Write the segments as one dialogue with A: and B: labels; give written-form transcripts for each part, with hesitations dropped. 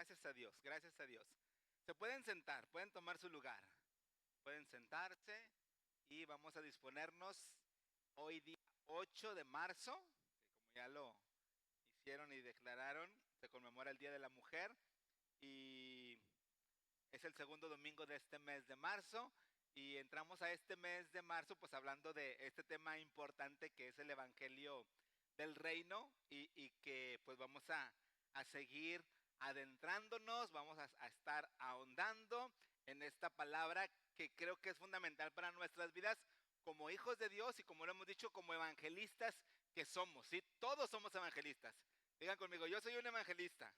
A: Gracias a Dios, gracias a Dios. Se pueden sentar, pueden tomar su lugar, pueden sentarse y vamos a disponernos hoy día 8 de marzo, que como ya lo hicieron y declararon, se conmemora el Día de la Mujer y es el segundo domingo de este mes de marzo y entramos a este mes de marzo pues hablando de este tema importante que es el Evangelio del Reino y que pues vamos a seguir adentrándonos, vamos a estar ahondando en esta palabra que creo que es fundamental para nuestras vidas como hijos de Dios y como lo hemos dicho, como evangelistas que somos, ¿sí? Todos somos evangelistas. Digan conmigo, yo soy un evangelista,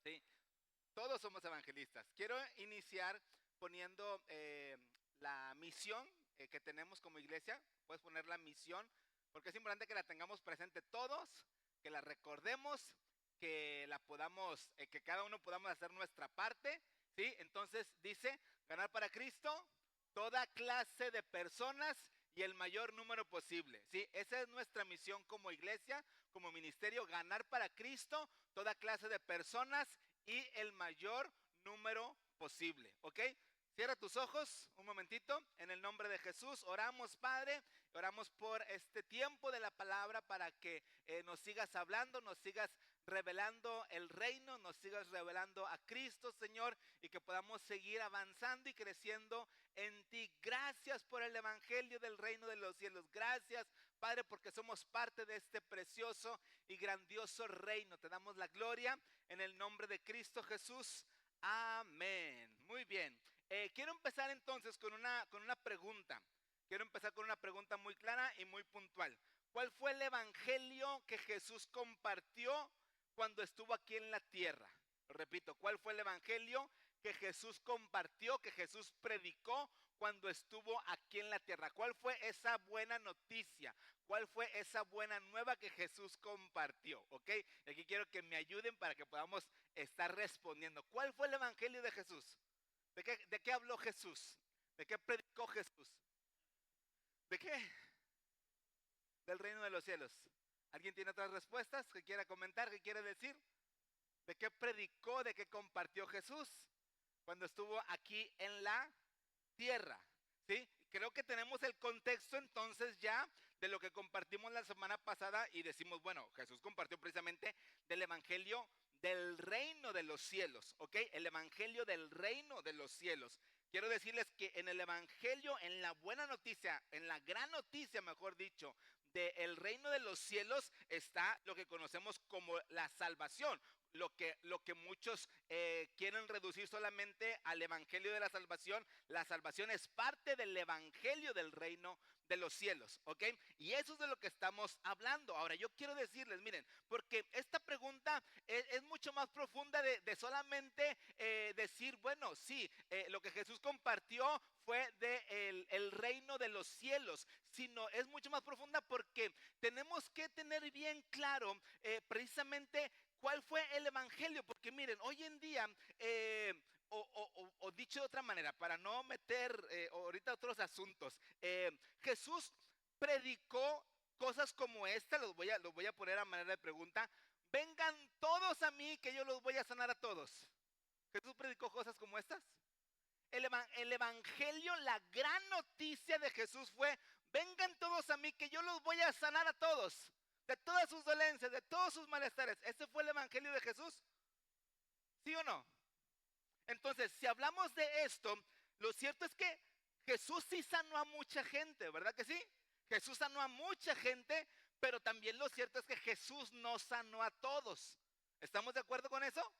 A: ¿sí? Todos somos evangelistas. Quiero iniciar poniendo la misión que tenemos como iglesia. Puedes poner la misión, porque es importante que la tengamos presente todos, que la recordemos, que la podamos, que cada uno podamos hacer nuestra parte, ¿sí? Entonces dice, ganar para Cristo toda clase de personas y el mayor número posible, ¿sí? Esa es nuestra misión como iglesia, como ministerio, ganar para Cristo toda clase de personas y el mayor número posible, ¿ok? Cierra tus ojos un momentito, en el nombre de Jesús, oramos Padre, oramos por este tiempo de la palabra para que nos sigas hablando, nos sigas revelando el reino, nos sigas revelando a Cristo Señor y que podamos seguir avanzando y creciendo en ti. Gracias por el evangelio del reino de los cielos, gracias Padre porque somos parte de este precioso y grandioso reino, te damos la gloria en el nombre de Cristo Jesús. Amén. Muy bien. Quiero empezar entonces con una pregunta. Quiero empezar con una pregunta muy clara y muy puntual. ¿Cuál fue el evangelio que Jesús compartió cuando estuvo aquí en la tierra? Lo repito, ¿cuál fue el evangelio que Jesús compartió, que Jesús predicó cuando estuvo aquí en la tierra? ¿Cuál fue esa buena noticia? ¿Cuál fue esa buena nueva que Jesús compartió? ¿Ok? Aquí quiero que me ayuden para que podamos estar respondiendo. ¿Cuál fue el evangelio de Jesús? ¿De qué habló Jesús? ¿De qué predicó Jesús? ¿De qué? Del reino de los cielos. ¿Alguien tiene otras respuestas que quiera comentar, que quiere decir? ¿De qué predicó, de qué compartió Jesús cuando estuvo aquí en la tierra? ¿Sí? Creo que tenemos el contexto entonces ya de lo que compartimos la semana pasada y decimos, bueno, Jesús compartió precisamente del evangelio del reino de los cielos, ¿ok? El evangelio del reino de los cielos. Quiero decirles que en el evangelio, en la buena noticia, en la gran noticia, mejor dicho, del reino de los cielos está lo que conocemos como la salvación. Lo que muchos quieren reducir solamente al evangelio de la salvación es parte del evangelio del reino de los cielos, ¿ok? Y eso es de lo que estamos hablando. Ahora, yo quiero decirles, miren, porque esta pregunta es mucho más profunda de solamente decir, bueno, sí, lo que Jesús compartió fue el reino de los cielos, sino es mucho más profunda porque tenemos que tener bien claro precisamente cuál fue el evangelio, porque miren, hoy en día, o dicho de otra manera, para no meter ahorita otros asuntos, Jesús predicó cosas como esta, los voy a poner a manera de pregunta, vengan todos a mí que yo los voy a sanar a todos. Jesús predicó cosas como estas. El evangelio, la gran noticia de Jesús fue, vengan todos a mí que yo los voy a sanar a todos, de todas sus dolencias, de todos sus malestares. ¿Ese fue el evangelio de Jesús? ¿Sí o no? Entonces, si hablamos de esto, lo cierto es que Jesús sí sanó a mucha gente, ¿verdad que sí? Jesús sanó a mucha gente, pero también lo cierto es que Jesús no sanó a todos. ¿Estamos de acuerdo con eso?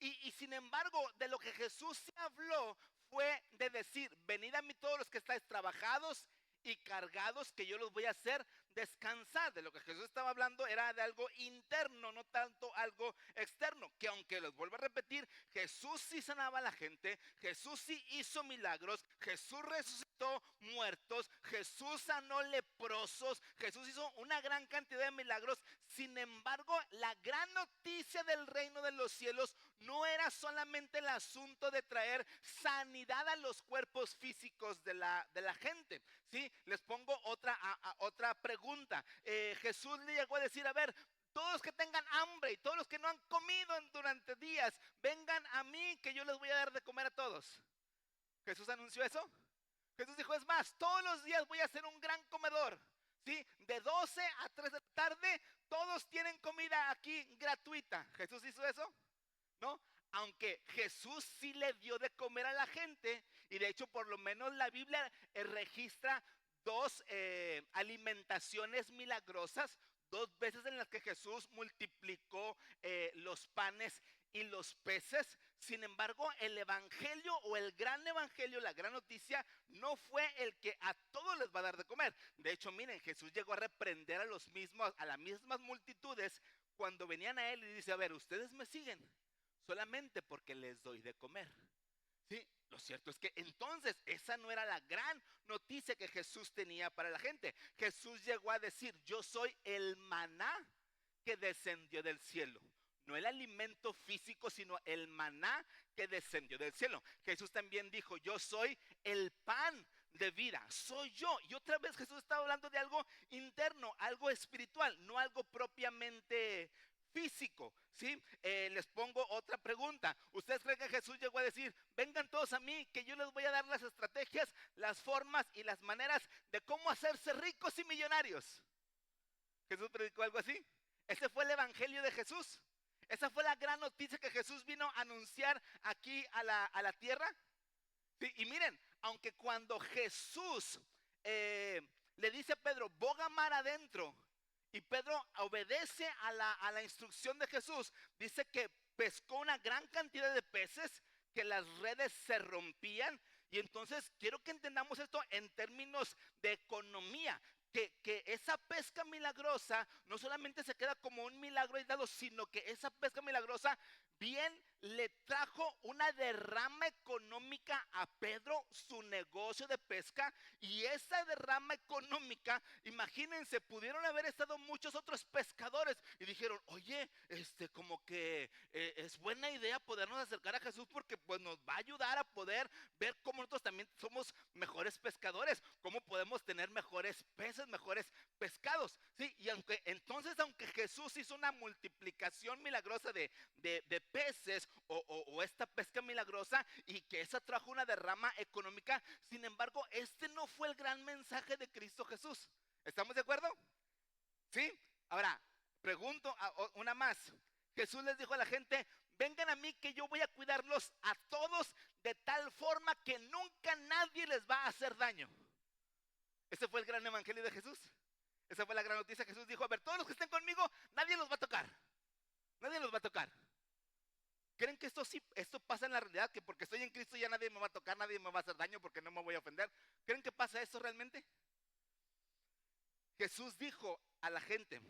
A: Y sin embargo, de lo que Jesús se habló fue de decir, venid a mí todos los que estáis trabajados y cargados, que yo los voy a hacer descansar. De lo que Jesús estaba hablando era de algo interno, no tanto algo externo, que aunque les vuelvo a repetir, Jesús sí sanaba a la gente, Jesús sí hizo milagros, Jesús resucitó muertos, Jesús sanó leprosos, Jesús hizo una gran cantidad de milagros. Sin embargo, la gran noticia del reino de los cielos no era solamente el asunto de traer sanidad a los cuerpos físicos de la gente, ¿sí? Les pongo otra pregunta. Jesús le llegó a decir, a ver, todos los que tengan hambre y todos los que no han comido durante días, vengan a mí que yo les voy a dar de comer a todos. ¿Jesús anunció eso? Jesús dijo, es más, todos los días voy a hacer un gran comedor. ¿Sí? De 12 a 3 de la tarde, todos tienen comida aquí gratuita. ¿Jesús hizo eso? ¿No? Aunque Jesús sí le dio de comer a la gente, y de hecho por lo menos la Biblia registra dos alimentaciones milagrosas, dos veces en las que Jesús multiplicó los panes y los peces. Sin embargo, el evangelio o el gran evangelio, la gran noticia, no fue el que a todos les va a dar de comer. De hecho, miren, Jesús llegó a reprender a las mismas multitudes cuando venían a él y dice, a ver, ustedes me siguen solamente porque les doy de comer. Sí, lo cierto es que entonces esa no era la gran noticia que Jesús tenía para la gente. Jesús llegó a decir, yo soy el maná que descendió del cielo. No el alimento físico, sino el maná que descendió del cielo. Jesús también dijo, yo soy el pan de vida, soy yo. Y otra vez Jesús estaba hablando de algo interno, algo espiritual, no algo propiamente físico, ¿sí? Les pongo otra pregunta. ¿Ustedes creen que Jesús llegó a decir, vengan todos a mí, que yo les voy a dar las estrategias, las formas y las maneras de cómo hacerse ricos y millonarios? ¿Jesús predicó algo así? Ese fue el evangelio de Jesús. Esa fue la gran noticia que Jesús vino a anunciar aquí a la tierra. Sí, y miren, aunque cuando Jesús le dice a Pedro, boga mar adentro, y Pedro obedece a la instrucción de Jesús, dice que pescó una gran cantidad de peces, que las redes se rompían. Y entonces quiero que entendamos esto en términos de economía. Que esa pesca milagrosa no solamente se queda como un milagro aislado, sino que esa pesca milagrosa bien le trajo una derrama económica a Pedro, su negocio de pesca. Y esa derrama económica, imagínense, pudieron haber estado muchos otros pescadores y dijeron, oye, como que es buena idea podernos acercar a Jesús, porque pues nos va a ayudar a poder ver cómo nosotros también somos mejores pescadores, cómo podemos tener mejores peces, mejores pescados, ¿sí? Y aunque Jesús hizo una multiplicación milagrosa de peces o esta pesca milagrosa, y que esa trajo una derrama económica, sin embargo, este no fue el gran mensaje de Cristo Jesús. ¿Estamos de acuerdo? ¿Sí? Ahora, pregunto una más. Jesús les dijo a la gente, vengan a mí que yo voy a cuidarlos a todos de tal forma que nunca nadie les va a hacer daño. Ese fue el gran evangelio de Jesús. Esa fue la gran noticia. Jesús dijo, a ver, todos los que estén conmigo, nadie los va a tocar. Nadie los va a tocar. ¿Creen que esto pasa en la realidad? Que porque estoy en Cristo ya nadie me va a tocar, nadie me va a hacer daño porque no me voy a ofender. ¿Creen que pasa eso realmente? Jesús dijo a la gente,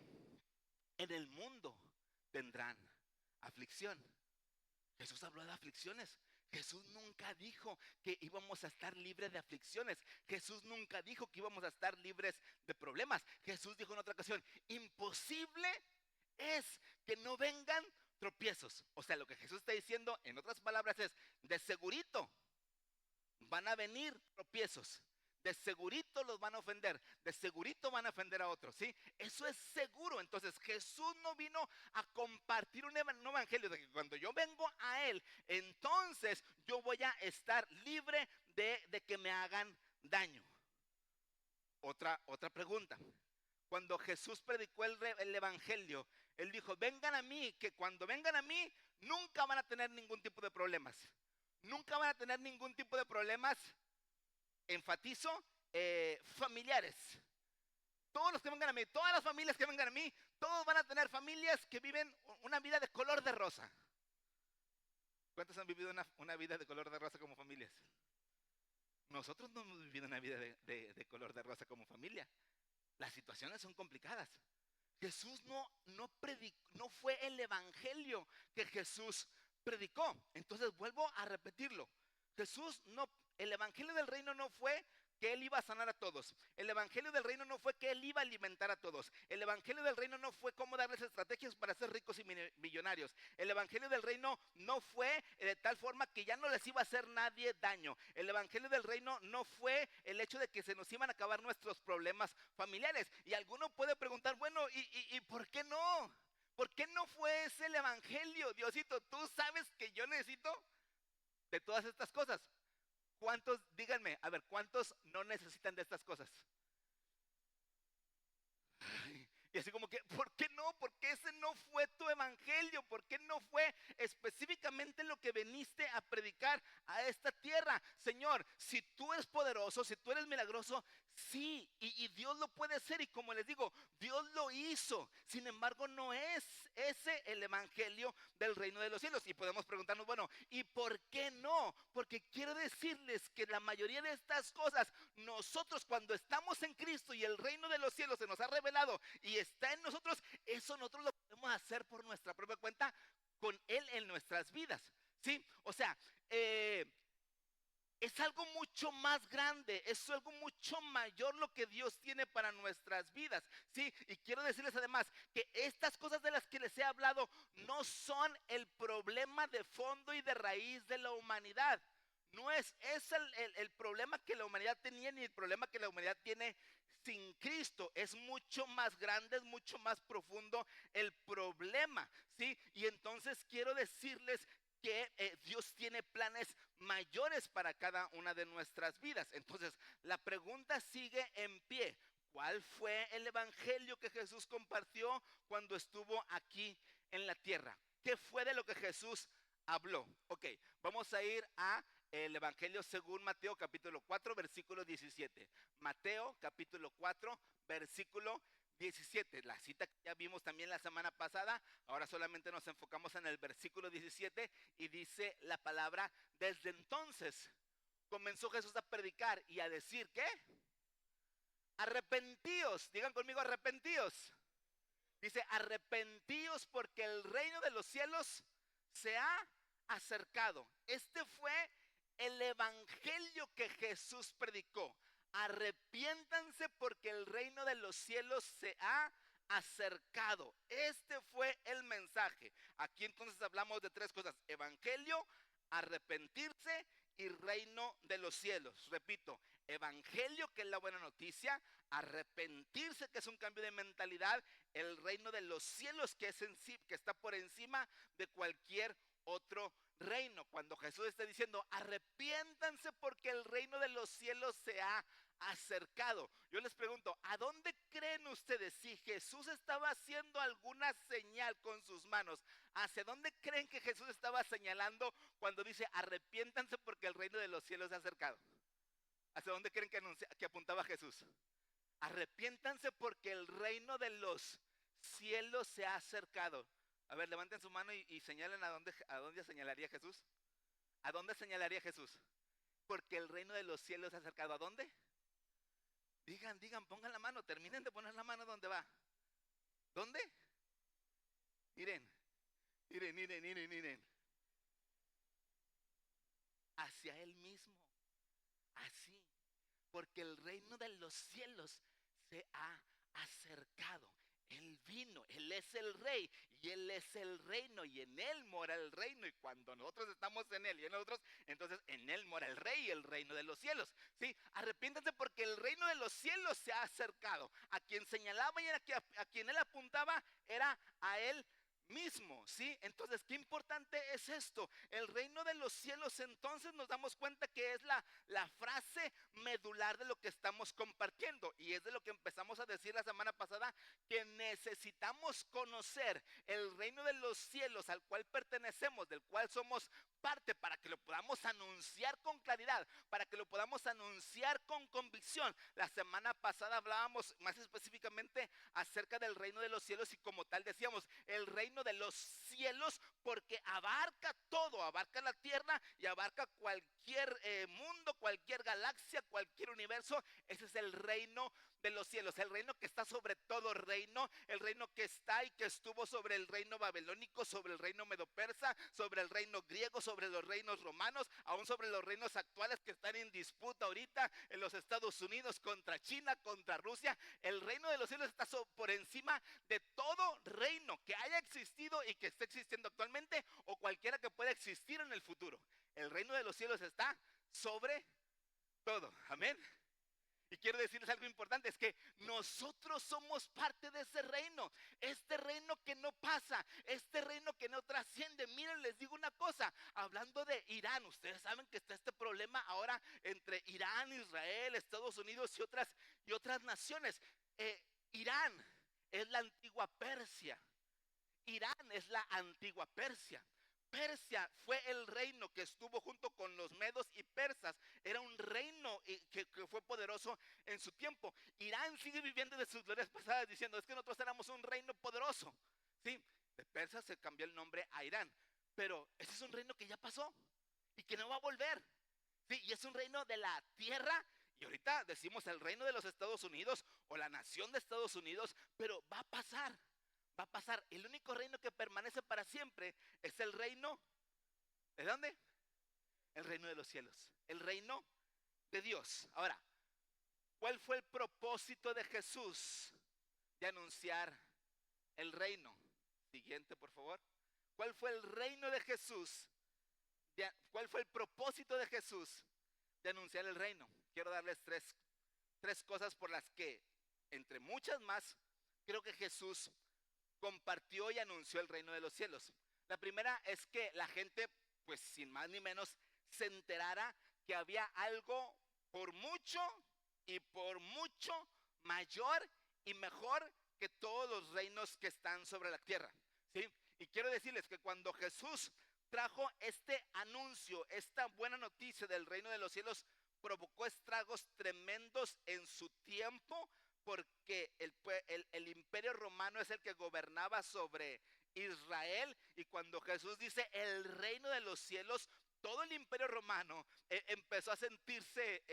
A: en el mundo tendrán aflicción. Jesús habló de aflicciones. Jesús nunca dijo que íbamos a estar libres de aflicciones. Jesús nunca dijo que íbamos a estar libres de problemas. Jesús dijo en otra ocasión, imposible es que no vengan tropiezos. O sea, lo que Jesús está diciendo, en otras palabras, es, de segurito van a venir tropiezos. De segurito los van a ofender, de segurito van a ofender a otros, ¿sí? Eso es seguro. Entonces Jesús no vino a compartir un evangelio de que cuando yo vengo a Él, entonces yo voy a estar libre de que me hagan daño. Otra pregunta. Cuando Jesús predicó el evangelio, Él dijo, vengan a mí, que cuando vengan a mí, nunca van a tener ningún tipo de problemas. Nunca van a tener ningún tipo de problemas. Enfatizo, familiares. Todos los que vengan a mí, todas las familias que vengan a mí, todos van a tener familias que viven una vida de color de rosa. ¿Cuántos han vivido una vida de color de rosa como familias? Nosotros no hemos vivido una vida de color de rosa como familia. Las situaciones son complicadas. Jesús no fue el evangelio que Jesús predicó. Entonces vuelvo a repetirlo. El evangelio del reino no fue que Él iba a sanar a todos. El evangelio del reino no fue que Él iba a alimentar a todos. El evangelio del reino no fue cómo darles estrategias para ser ricos y millonarios. El evangelio del reino no fue de tal forma que ya no les iba a hacer nadie daño. El evangelio del reino no fue el hecho de que se nos iban a acabar nuestros problemas familiares. Y alguno puede preguntar, bueno, ¿y por qué no? ¿Por qué no fue ese el evangelio? Diosito, tú sabes que yo necesito de todas estas cosas. ¿Cuántos, díganme, a ver, cuántos no necesitan de estas cosas? Y así como que, ¿por qué no? ¿Por qué ese no fue tu evangelio? ¿Por qué no fue específicamente lo que viniste a predicar a esta tierra? Señor, si tú eres poderoso, si tú eres milagroso, sí, y Dios lo puede hacer. Y como les digo, Dios lo hizo. Sin embargo, no es ese el evangelio del reino de los cielos. Y podemos preguntarnos, bueno, ¿y por qué no? Porque quiero decirles que la mayoría de estas cosas, nosotros cuando estamos en Cristo y el reino de los cielos se nos ha revelado y está en nosotros, eso nosotros lo podemos hacer por nuestra propia cuenta con Él en nuestras vidas, ¿sí? O sea, es algo mucho más grande, es algo mucho mayor lo que Dios tiene para nuestras vidas, ¿sí? Y quiero decirles además que estas cosas de las que les he hablado no son el problema de fondo y de raíz de la humanidad. No es el problema que la humanidad tenía ni el problema que la humanidad tiene sin Cristo. Es mucho más grande, es mucho más profundo el problema, ¿sí? Y entonces quiero decirles que Dios tiene planes mayores para cada una de nuestras vidas. Entonces, la pregunta sigue en pie. ¿Cuál fue el evangelio que Jesús compartió cuando estuvo aquí en la tierra? ¿Qué fue de lo que Jesús habló? Ok, vamos a ir a el evangelio según Mateo capítulo 4 versículo 17. Mateo capítulo 4 versículo 17, la cita que ya vimos también la semana pasada. Ahora solamente nos enfocamos en el versículo 17 y dice la palabra: desde entonces comenzó Jesús a predicar y a decir, ¿qué? Arrepentíos, digan conmigo, arrepentíos. Dice, arrepentíos porque el reino de los cielos se ha acercado. Este fue el evangelio que Jesús predicó. Arrepiéntanse porque el reino de los cielos se ha acercado. Este fue el mensaje. Aquí entonces hablamos de tres cosas: evangelio, arrepentirse y reino de los cielos. Repito, evangelio, que es la buena noticia; arrepentirse, que es un cambio de mentalidad; el reino de los cielos, que es que está por encima de cualquier otro reino. Cuando Jesús está diciendo arrepiéntanse porque el reino de los cielos se ha acercado, yo les pregunto, ¿a dónde creen ustedes? Si Jesús estaba haciendo alguna señal con sus manos, ¿hacia dónde creen que Jesús estaba señalando cuando dice arrepiéntanse porque el reino de los cielos se ha acercado? ¿Hacia dónde creen que apuntaba Jesús? Arrepiéntanse porque el reino de los cielos se ha acercado. A ver, levanten su mano y señalen a dónde señalaría Jesús. ¿A dónde señalaría Jesús? Porque el reino de los cielos se ha acercado. ¿A dónde? Digan, pongan la mano, terminen de poner la mano donde va. ¿Dónde? Miren. Hacia Él mismo. Así. Porque el reino de los cielos se ha acercado. Él vino, Él es el rey y Él es el reino y en Él mora el reino. Y cuando nosotros estamos en Él y en nosotros, entonces en Él mora el rey y el reino de los cielos. ¿Sí? Arrepiéntanse porque el reino de los cielos se ha acercado. A quien señalaba y a quien Él apuntaba era a Él mismo, ¿sí? Entonces, qué importante es esto. El reino de los cielos, entonces nos damos cuenta que es la frase medular de lo que estamos compartiendo, y es de lo que empezamos a decir la semana pasada, que necesitamos conocer el reino de los cielos al cual pertenecemos, del cual somos parte, para que lo podamos anunciar con claridad, para que lo podamos anunciar con convicción. La semana pasada hablábamos más específicamente acerca del reino de los cielos y como tal decíamos, el reino de los cielos, porque abarca todo, abarca la tierra y abarca cualquier mundo, cualquier galaxia, cualquier universo. Ese es el reino de los cielos, el reino que está sobre todo reino, el reino que está y que estuvo sobre el reino babilónico, sobre el reino medo-persa, sobre el reino griego, sobre los reinos romanos, aún sobre los reinos actuales que están en disputa ahorita en los Estados Unidos contra China, contra Rusia. El reino de los cielos está por encima de todo reino que haya existido y que esté existiendo actualmente o cualquiera que pueda existir en el futuro. El reino de los cielos está sobre todo. Amén. Y quiero decirles algo importante, es que nosotros somos parte de ese reino. Este reino que no pasa, este reino que no trasciende. Miren, les digo una cosa, hablando de Irán, ustedes saben que está este problema ahora entre Irán, Israel, Estados Unidos y otras naciones. Irán es la antigua Persia. Irán es la antigua Persia. Persia fue el reino que estuvo junto con los medos y persas. Era un reino que fue poderoso en su tiempo. Irán sigue viviendo de sus glorias pasadas diciendo, es que nosotros éramos un reino poderoso. ¿Sí? De Persia se cambió el nombre a Irán. Pero ese es un reino que ya pasó y que no va a volver. ¿Sí? Y es un reino de la tierra. Y ahorita decimos el reino de los Estados Unidos o la nación de Estados Unidos, pero va a pasar. Va a pasar. El único reino que permanece para siempre es el reino, ¿de dónde? El reino de los cielos, el reino de Dios. Ahora, ¿cuál fue el propósito de Jesús de anunciar el reino? Siguiente, por favor. ¿Cuál fue el reino de Jesús? ¿Cuál fue el propósito de Jesús de anunciar el reino? Quiero darles tres cosas por las que, entre muchas más, creo que Jesús compartió y anunció el reino de los cielos. La primera es que la gente, pues sin más ni menos, se enterara que había algo por mucho y por mucho mayor y mejor que todos los reinos que están sobre la tierra. ¿Sí? Y quiero decirles que cuando Jesús trajo este anuncio, esta buena noticia del reino de los cielos, provocó estragos tremendos en su tiempo, porque el imperio romano es el que gobernaba sobre Israel, y cuando Jesús dice el reino de los cielos, todo el imperio romano empezó a sentirse,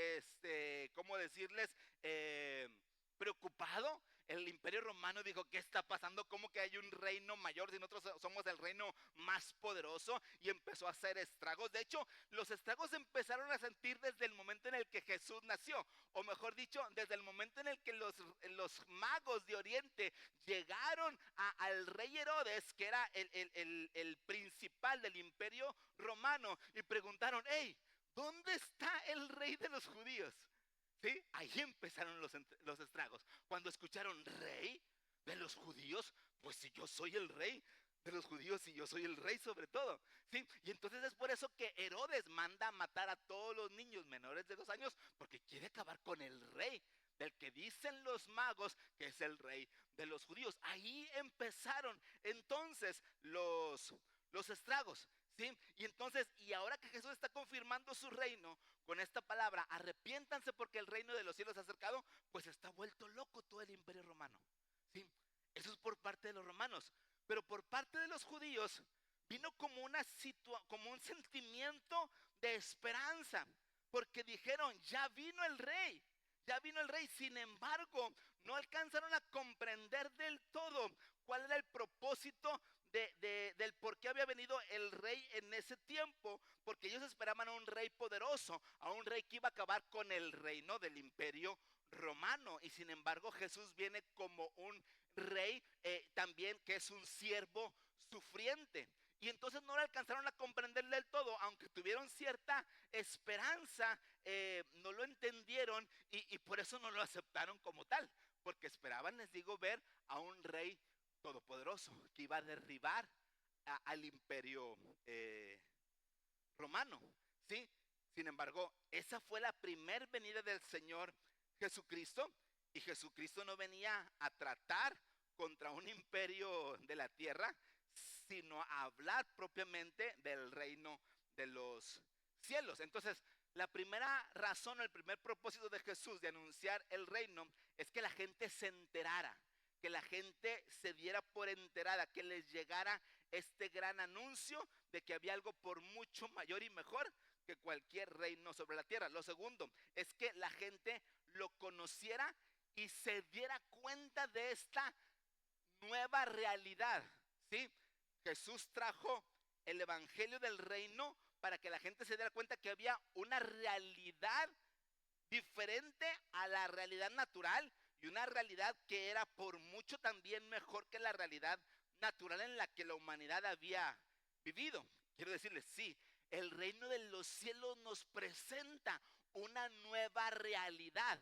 A: ¿cómo decirles? Preocupado. El imperio romano dijo, ¿qué está pasando? ¿Cómo que hay un reino mayor si nosotros somos el reino más poderoso? Y empezó a hacer estragos. De hecho, los estragos se empezaron a sentir desde el momento en el que Jesús nació. O mejor dicho, desde el momento en el que los magos de Oriente llegaron al rey Herodes, que era el principal del imperio romano, y preguntaron, hey, ¿dónde está el rey de los judíos? ¿Sí? Ahí empezaron los estragos. Cuando escucharon rey de los judíos, pues si yo soy el rey de los judíos y yo soy el rey sobre todo. ¿Sí? Y entonces es por eso que Herodes manda a matar a todos los niños menores de 2 años, porque quiere acabar con el rey, del que dicen los magos que es el rey de los judíos. Ahí empezaron entonces los estragos. ¿Sí? Y entonces, y ahora que Jesús está confirmando su reino con esta palabra, arrepiéntanse porque el reino de los cielos se ha acercado, pues está vuelto loco todo el imperio romano. ¿Sí? Eso es por parte de los romanos. Pero por parte de los judíos vino como como un sentimiento de esperanza, porque dijeron, ya vino el rey. Ya vino el rey. Sin embargo, no alcanzaron a comprender del todo cuál era el propósito del por qué había venido el rey en ese tiempo, porque ellos esperaban a un rey poderoso, a un rey que iba a acabar con el reino del imperio romano. Y sin embargo, Jesús viene como un rey también que es un siervo sufriente. Y entonces no lo alcanzaron a comprender del todo, aunque tuvieron cierta esperanza, no lo entendieron y por eso no lo aceptaron como tal, porque esperaban, les digo, ver a un rey todopoderoso que iba a derribar al imperio romano. ¿Sí? Sin embargo, esa fue la primer venida del Señor Jesucristo, y Jesucristo no venía a tratar contra un imperio de la tierra, sino a hablar propiamente del reino de los cielos. Entonces, la primera razón, el primer propósito de Jesús de anunciar el reino es que la gente se enterara, que la gente se diera por enterada, que les llegara este gran anuncio de que había algo por mucho mayor y mejor que cualquier reino sobre la tierra. Lo segundo es que la gente lo conociera y se diera cuenta de esta nueva realidad. ¿Sí? Jesús trajo el evangelio del reino para que la gente se diera cuenta que había una realidad diferente a la realidad natural, y una realidad que era por mucho también mejor que la realidad natural en la que la humanidad había vivido. Quiero decirles, sí, el reino de los cielos nos presenta una nueva realidad.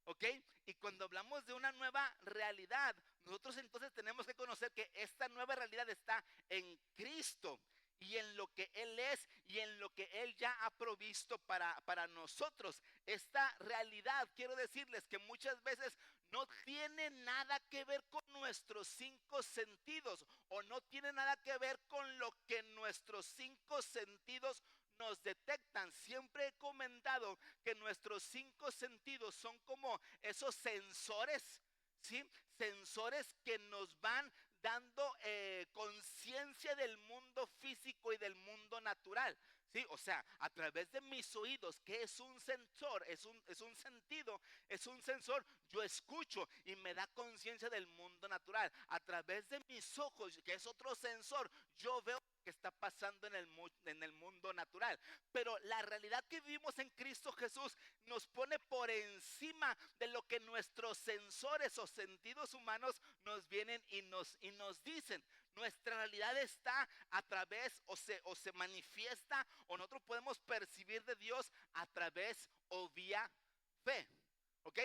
A: ¿ok? Y cuando hablamos de una nueva realidad, nosotros entonces tenemos que conocer que esta nueva realidad está en Cristo y en lo que Él es y en lo que Él ya ha provisto para nosotros. Esta realidad, quiero decirles que muchas veces no tiene nada que ver con nuestros cinco sentidos o no tiene nada que ver con lo que nuestros cinco sentidos nos detectan. Siempre he comentado que nuestros cinco sentidos son como esos sensores, ¿sí? Sensores que nos van dando conciencia del mundo físico y del mundo natural. Sí, o sea, a través de mis oídos, que es un sensor, es un sentido, es un sensor, yo escucho y me da conciencia del mundo natural. A través de mis ojos, que es otro sensor, yo veo que está pasando en el mundo natural. Pero la realidad que vivimos en Cristo Jesús nos pone por encima de lo que nuestros sensores o sentidos humanos nos vienen y nos dicen. Nuestra realidad está a través o se manifiesta o nosotros podemos percibir de Dios a través o vía fe, ¿ok?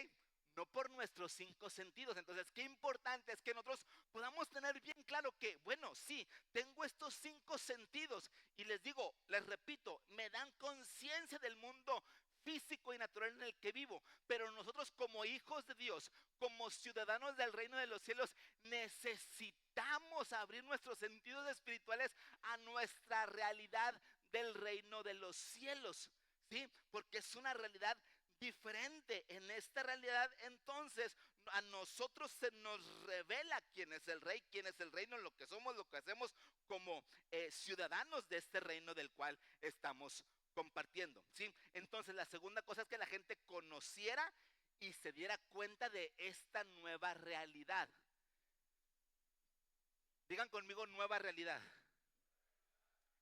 A: No por nuestros cinco sentidos. Entonces, qué importante es que nosotros podamos tener bien claro que, bueno, sí, tengo estos cinco sentidos y les digo, les repito, me dan conciencia del mundo físico y natural en el que vivo, pero nosotros como hijos de Dios, como ciudadanos del reino de los cielos, necesitamos abrir nuestros sentidos espirituales a nuestra realidad del reino de los cielos, ¿sí? Porque es una realidad diferente. En esta realidad entonces a nosotros se nos revela quién es el rey, quién es el reino, lo que somos, lo que hacemos como ciudadanos de este reino del cual estamos compartiendo, ¿sí? Entonces la segunda cosa es que la gente conociera y se diera cuenta de esta nueva realidad. Digan conmigo nueva realidad.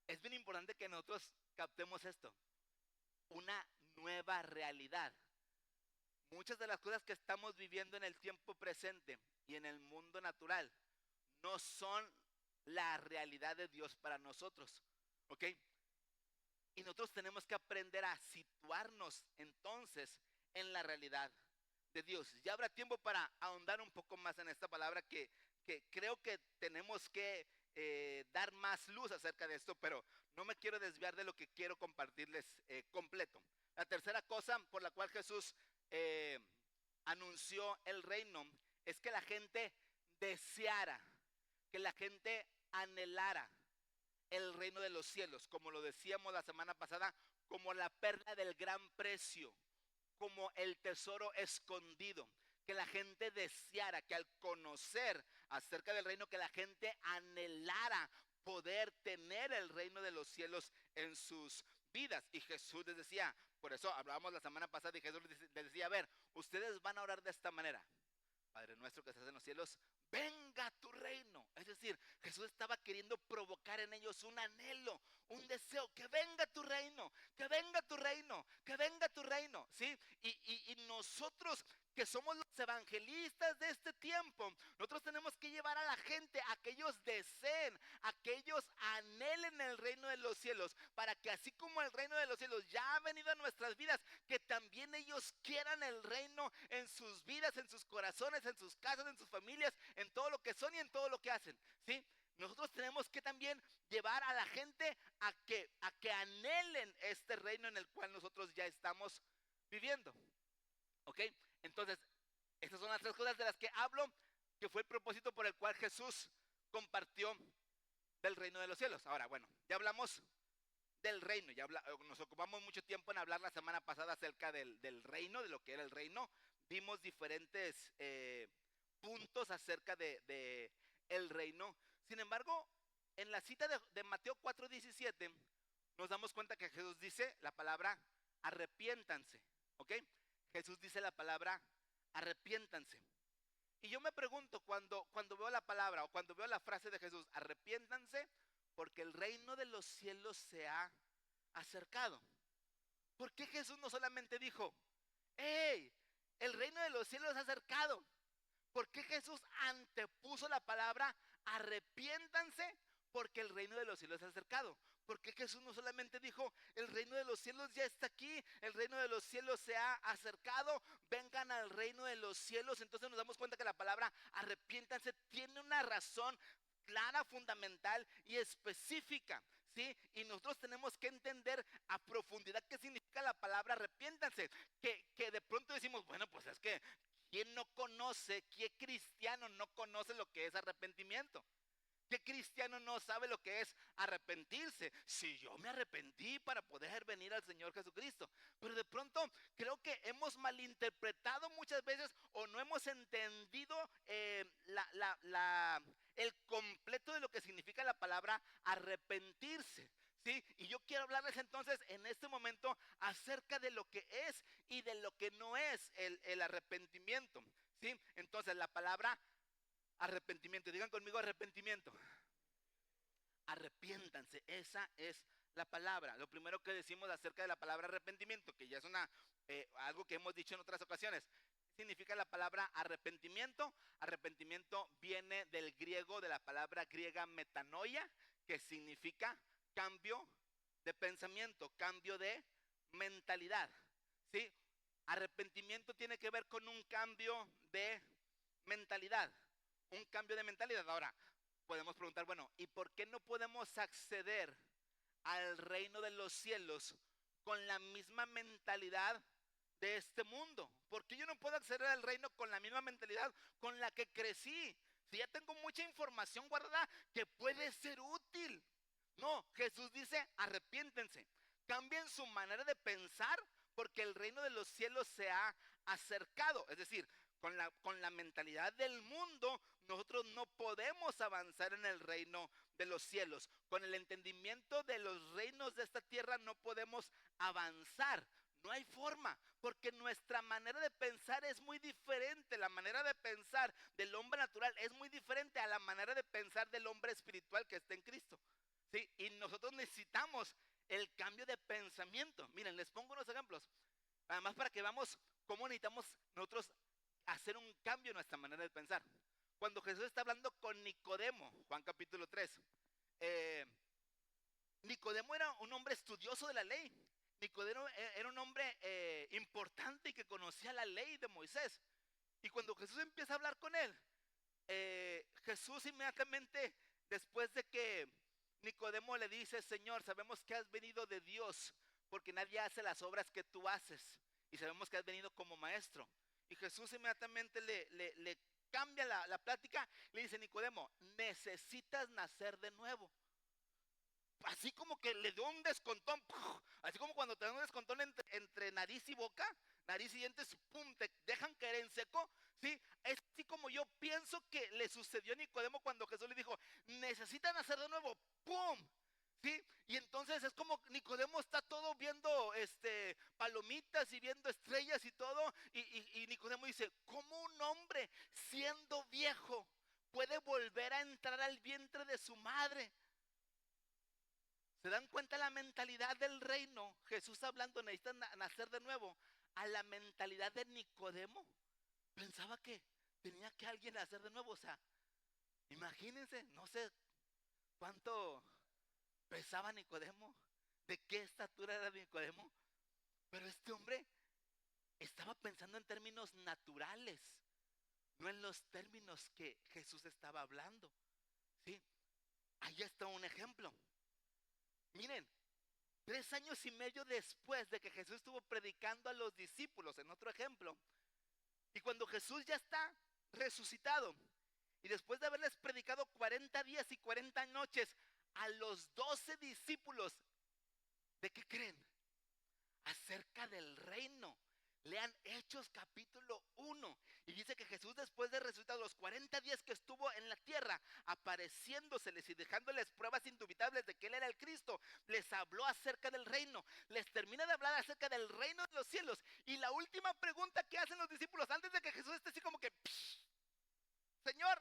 A: Es bien importante que nosotros captemos esto, una nueva realidad. Muchas de las cosas que estamos viviendo en el tiempo presente y en el mundo natural no son la realidad de Dios para nosotros, ¿ok? Y nosotros tenemos que aprender a situarnos entonces en la realidad de Dios. Ya habrá tiempo para ahondar un poco más en esta palabra que creo que tenemos que dar más luz acerca de esto, pero no me quiero desviar de lo que quiero compartirles completo. La tercera cosa por la cual Jesús eh, anunció el reino es que la gente deseara, que la gente anhelara el reino de los cielos, como lo decíamos la semana pasada, como la perla del gran precio, como el tesoro escondido, que la gente deseara, que al conocer acerca del reino, que la gente anhelara poder tener el reino de los cielos en sus vidas. Y Jesús les decía, por eso hablábamos la semana pasada y Jesús les decía, a ver, ustedes van a orar de esta manera. Padre nuestro que estás en los cielos, venga tu reino. Es decir, Jesús estaba queriendo provocar en ellos un anhelo, un deseo, que venga tu reino, que venga tu reino, que venga tu reino, ¿sí? Y nosotros que somos los evangelistas de este tiempo, nosotros tenemos que llevar a la gente a que ellos deseen, a que ellos anhelen el reino de los cielos, para que así como el reino de los cielos ya ha venido a nuestras vidas, que también ellos quieran el reino en sus vidas, en sus corazones, en sus casas, en sus familias, en todo lo que son y en todo lo que hacen, ¿sí? Nosotros tenemos que también llevar a la gente a que anhelen este reino en el cual nosotros ya estamos viviendo, ¿ok? Entonces, estas son las tres cosas de las que hablo, que fue el propósito por el cual Jesús compartió del reino de los cielos. Ahora, bueno, ya hablamos del reino, nos ocupamos mucho tiempo en hablar la semana pasada acerca del reino, de lo que era el reino. Vimos diferentes puntos acerca de el reino. Sin embargo, en la cita de Mateo 4:17 nos damos cuenta que Jesús dice la palabra arrepiéntanse, ¿ok? Jesús dice la palabra arrepiéntanse. Y yo me pregunto cuando veo la palabra o cuando veo la frase de Jesús, arrepiéntanse porque el reino de los cielos se ha acercado. ¿Por qué Jesús no solamente dijo, hey, el reino de los cielos se ha acercado? ¿Por qué Jesús antepuso la palabra arrepiéntanse porque el reino de los cielos se ha acercado? Porque Jesús no solamente dijo, el reino de los cielos ya está aquí, el reino de los cielos se ha acercado, vengan al reino de los cielos. Entonces nos damos cuenta que la palabra arrepiéntanse tiene una razón clara, fundamental y específica, ¿sí? Y nosotros tenemos que entender a profundidad qué significa la palabra arrepiéntanse, que de pronto decimos, bueno, pues es que ¿quién no conoce, qué cristiano no conoce lo que es arrepentimiento? ¿Qué cristiano no sabe lo que es arrepentirse? Si yo me arrepentí para poder venir al Señor Jesucristo. Pero de pronto creo que hemos malinterpretado muchas veces o no hemos entendido el completo de lo que significa la palabra arrepentirse. ¿Sí? Y yo quiero hablarles entonces en este momento acerca de lo que es y de lo que no es el arrepentimiento. ¿Sí? Entonces la palabra arrepentimiento, digan conmigo arrepentimiento. Arrepiéntanse, esa es la palabra. Lo primero que decimos acerca de la palabra arrepentimiento, que ya es algo que hemos dicho en otras ocasiones. ¿Qué significa la palabra arrepentimiento? Arrepentimiento viene del griego, de la palabra griega metanoia, que significa cambio de pensamiento, cambio de mentalidad. ¿Sí? Arrepentimiento tiene que ver con un cambio de mentalidad. Un cambio de mentalidad. Ahora, podemos preguntar, bueno, ¿y por qué no podemos acceder al reino de los cielos con la misma mentalidad de este mundo? ¿Por qué yo no puedo acceder al reino con la misma mentalidad con la que crecí? Si ya tengo mucha información guardada que puede ser útil. No, Jesús dice, arrepiéntense, cambien su manera de pensar porque el reino de los cielos se ha acercado. Es decir, con la mentalidad del mundo, nosotros no podemos avanzar en el reino de los cielos. Con el entendimiento de los reinos de esta tierra no podemos avanzar. No hay forma, porque nuestra manera de pensar es muy diferente. La manera de pensar del hombre natural es muy diferente a la manera de pensar del hombre espiritual que está en Cristo. ¿Sí? Y nosotros necesitamos el cambio de pensamiento. Miren, les pongo unos ejemplos. Además, para que veamos cómo necesitamos nosotros hacer un cambio en nuestra manera de pensar. Cuando Jesús está hablando con Nicodemo, Juan capítulo 3, eh, Nicodemo era un hombre estudioso de la ley. Nicodemo era un hombre importante y que conocía la ley de Moisés. Y cuando Jesús empieza a hablar con él, Jesús inmediatamente, después de que Nicodemo le dice, Señor, sabemos que has venido de Dios, porque nadie hace las obras que tú haces, y sabemos que has venido como maestro. Y Jesús inmediatamente le cambia la plática, le dice, Nicodemo, necesitas nacer de nuevo. Así como que le dio un descontón, así como cuando te dan un descontón entre nariz y boca, nariz y dientes, pum, te dejan caer en seco, ¿sí? Es así como yo pienso que le sucedió a Nicodemo cuando Jesús le dijo, necesitan hacer de nuevo, pum, ¿sí? Y entonces es como Nicodemo está todo viendo palomitas y viendo estrellas y todo, y Nicodemo dice, ¿cómo un hombre siendo viejo puede volver a entrar al vientre de su madre? ¿Se dan cuenta la mentalidad del reino? Jesús hablando, necesitan nacer de nuevo. A la mentalidad de Nicodemo, pensaba que tenía que alguien nacer de nuevo. O sea, imagínense, no sé cuánto pesaba Nicodemo, de qué estatura era Nicodemo, pero este hombre estaba pensando en términos naturales, no en los términos que Jesús estaba hablando. ¿Sí? Ahí está un ejemplo. Miren, 3 años y medio después de que Jesús estuvo predicando a los discípulos, en otro ejemplo, y cuando Jesús ya está resucitado, y después de haberles predicado 40 días y 40 noches a los 12 discípulos, ¿de qué creen? Acerca del reino. Lean Hechos capítulo 1 y dice que Jesús, después de resucitar los 40 días que estuvo en la tierra, apareciéndoseles y dejándoles pruebas indubitables de que Él era el Cristo, les habló acerca del reino, les termina de hablar acerca del reino de los cielos. Y la última pregunta que hacen los discípulos antes de que Jesús esté así como que, Señor,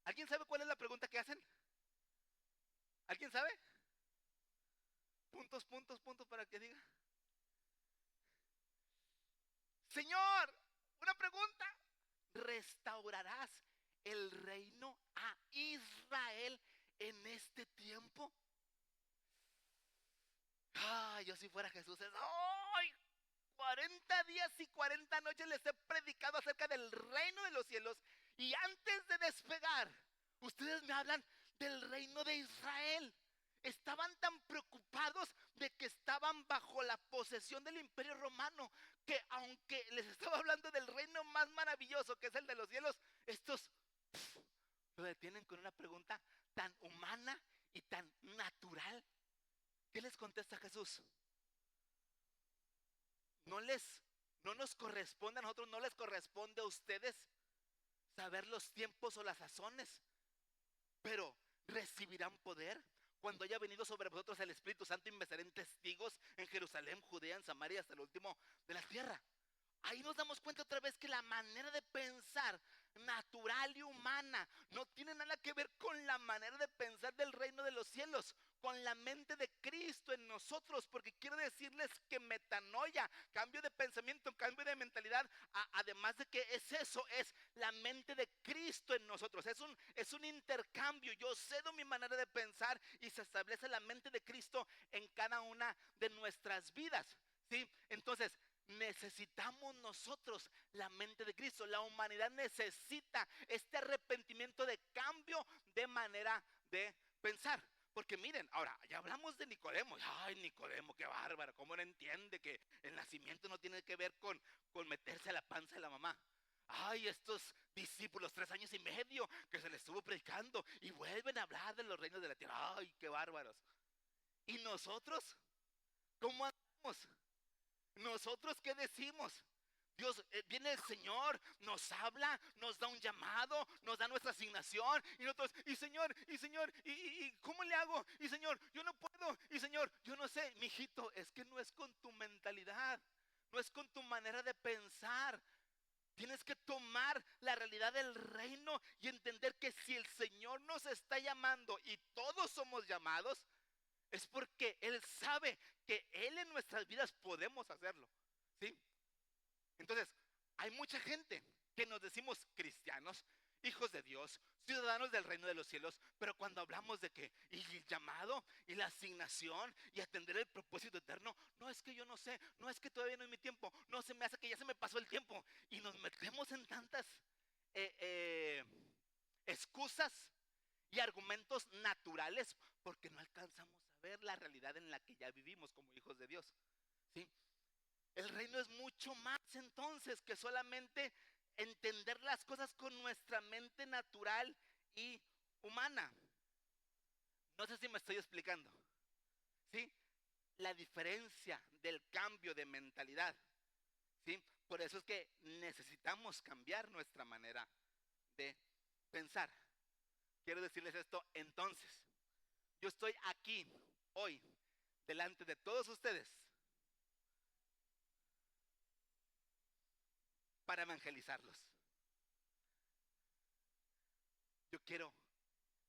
A: ¿alguien sabe cuál es la pregunta que hacen? ¿Alguien sabe? Puntos, puntos, puntos para que diga. Señor, una pregunta. ¿Restaurarás el reino a Israel en este tiempo. Yo si fuera Jesús, 40 días y 40 noches les he predicado acerca del reino de los cielos, y antes de despegar, ustedes me hablan del reino de Israel. Estaban tan preocupados de que estaban bajo la posesión del Imperio Romano, que aunque les estaba hablando del reino más maravilloso, que es el de los cielos, estos lo detienen con una pregunta tan humana y tan natural. ¿Qué les contesta Jesús? No nos corresponde a nosotros, no les corresponde a ustedes saber los tiempos o las sazones, pero recibirán poder cuando haya venido sobre vosotros el Espíritu Santo, y me serán testigos en Jerusalén, Judea, en Samaria, hasta el último de la tierra. Ahí nos damos cuenta otra vez que la manera de pensar natural y humana no tiene nada que ver con la manera de pensar del reino de los cielos, con la mente de Cristo en nosotros, porque quiero decirles que metanoia, cambio de pensamiento, cambio de mentalidad, además de que es eso, es la mente de Cristo en nosotros, es un intercambio. Yo cedo mi manera de pensar y se establece la mente de Cristo en cada una de nuestras vidas, ¿sí? Entonces, necesitamos nosotros la mente de Cristo. La humanidad necesita este arrepentimiento de cambio de manera de pensar. Porque miren, ahora ya hablamos de Nicodemo. Ay, Nicodemo, qué bárbaro. ¿Cómo no entiende que el nacimiento no tiene que ver con meterse a la panza de la mamá? Ay, estos discípulos 3 años y medio que se les estuvo predicando y vuelven a hablar de los reinos de la tierra. Ay, qué bárbaros. ¿Y nosotros? ¿Cómo andamos? ¿Nosotros qué decimos? Dios, viene el Señor, nos habla, nos da un llamado, nos da nuestra asignación, y nosotros, y Señor, y ¿cómo le hago? Y Señor, yo no puedo, y Señor, yo no sé. Mijito, es que no es con tu mentalidad, no es con tu manera de pensar. Tienes que tomar la realidad del reino y entender que si el Señor nos está llamando, y todos somos llamados, es porque Él sabe que Él en nuestras vidas podemos hacerlo, ¿sí? Entonces, hay mucha gente que nos decimos cristianos, hijos de Dios, ciudadanos del reino de los cielos, pero cuando hablamos de que y el llamado y la asignación y atender el propósito eterno, no, es que yo no sé, no, es que todavía no es mi tiempo, no, se me hace que ya se me pasó el tiempo, y nos metemos en tantas excusas y argumentos naturales porque no alcanzamos a ver la realidad en la que ya vivimos como hijos de Dios, ¿sí? El reino es mucho más entonces que solamente entender las cosas con nuestra mente natural y humana. No sé si me estoy explicando, ¿sí? La diferencia del cambio de mentalidad, ¿sí? Por eso es que necesitamos cambiar nuestra manera de pensar. Quiero decirles esto entonces. Yo estoy aquí hoy delante de todos ustedes para evangelizarlos. Yo quiero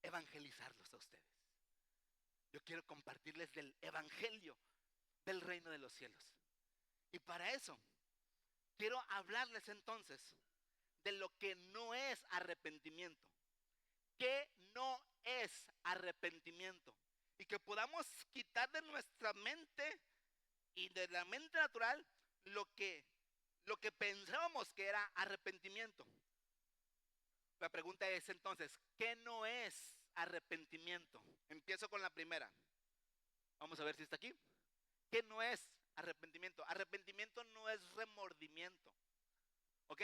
A: evangelizarlos a ustedes. Yo quiero compartirles del evangelio del reino de los cielos. Y para eso quiero hablarles entonces de lo que no es arrepentimiento. ¿Qué no es arrepentimiento? Y que podamos quitar de nuestra mente y de la mente natural lo que pensábamos que era arrepentimiento. La pregunta es entonces, ¿qué no es arrepentimiento? Empiezo con la primera. Vamos a ver si está aquí. ¿Qué no es arrepentimiento? Arrepentimiento no es remordimiento, ¿ok?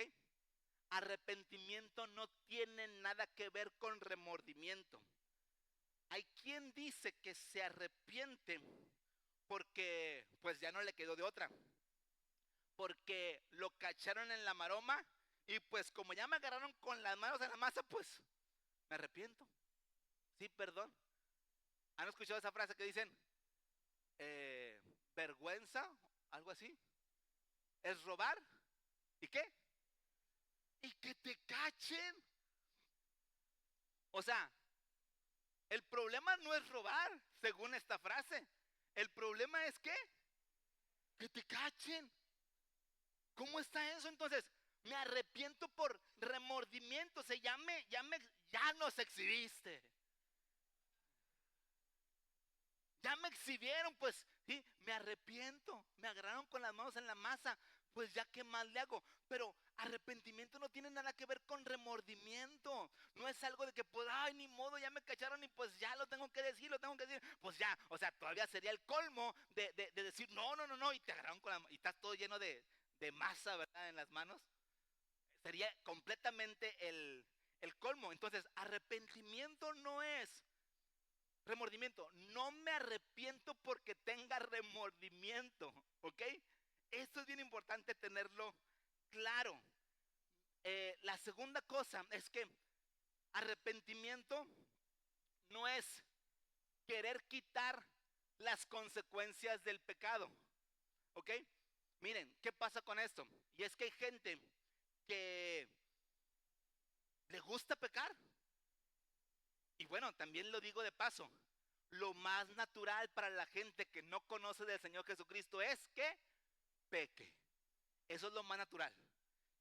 A: Arrepentimiento no tiene nada que ver con remordimiento. Hay quien dice que se arrepiente porque pues ya no le quedó de otra, porque lo cacharon en la maroma y pues como ya me agarraron con las manos en la masa, pues me arrepiento. Sí, perdón. ¿Han escuchado esa frase que dicen vergüenza, algo así? ¿Es robar? ¿Y qué? Y que te cachen. O sea, el problema no es robar, según esta frase. El problema es que te cachen. ¿Cómo está eso? Entonces, me arrepiento por remordimiento. O sea, ya nos exhibiste. ya me exhibieron, pues sí, me arrepiento, me agarraron con las manos en la masa, pues ya qué más le hago. Pero arrepentimiento no tiene nada que ver con remordimiento. No es algo de que pues, ay, ni modo, ya me cacharon y pues ya lo tengo que decir, pues ya, o sea, todavía sería el colmo de decir, no, y te agarraron con la mano y estás todo lleno de masa, ¿verdad? En las manos. Sería completamente el colmo. Entonces, arrepentimiento no es remordimiento. No me arrepiento porque tenga remordimiento, ¿ok? Esto es bien importante tenerlo claro. La segunda cosa es que arrepentimiento no es querer quitar las consecuencias del pecado, ¿ok? Miren, ¿qué pasa con esto? Y es que hay gente que le gusta pecar. Y bueno, también lo digo de paso, lo más natural para la gente que no conoce del Señor Jesucristo es que peque. Eso es lo más natural.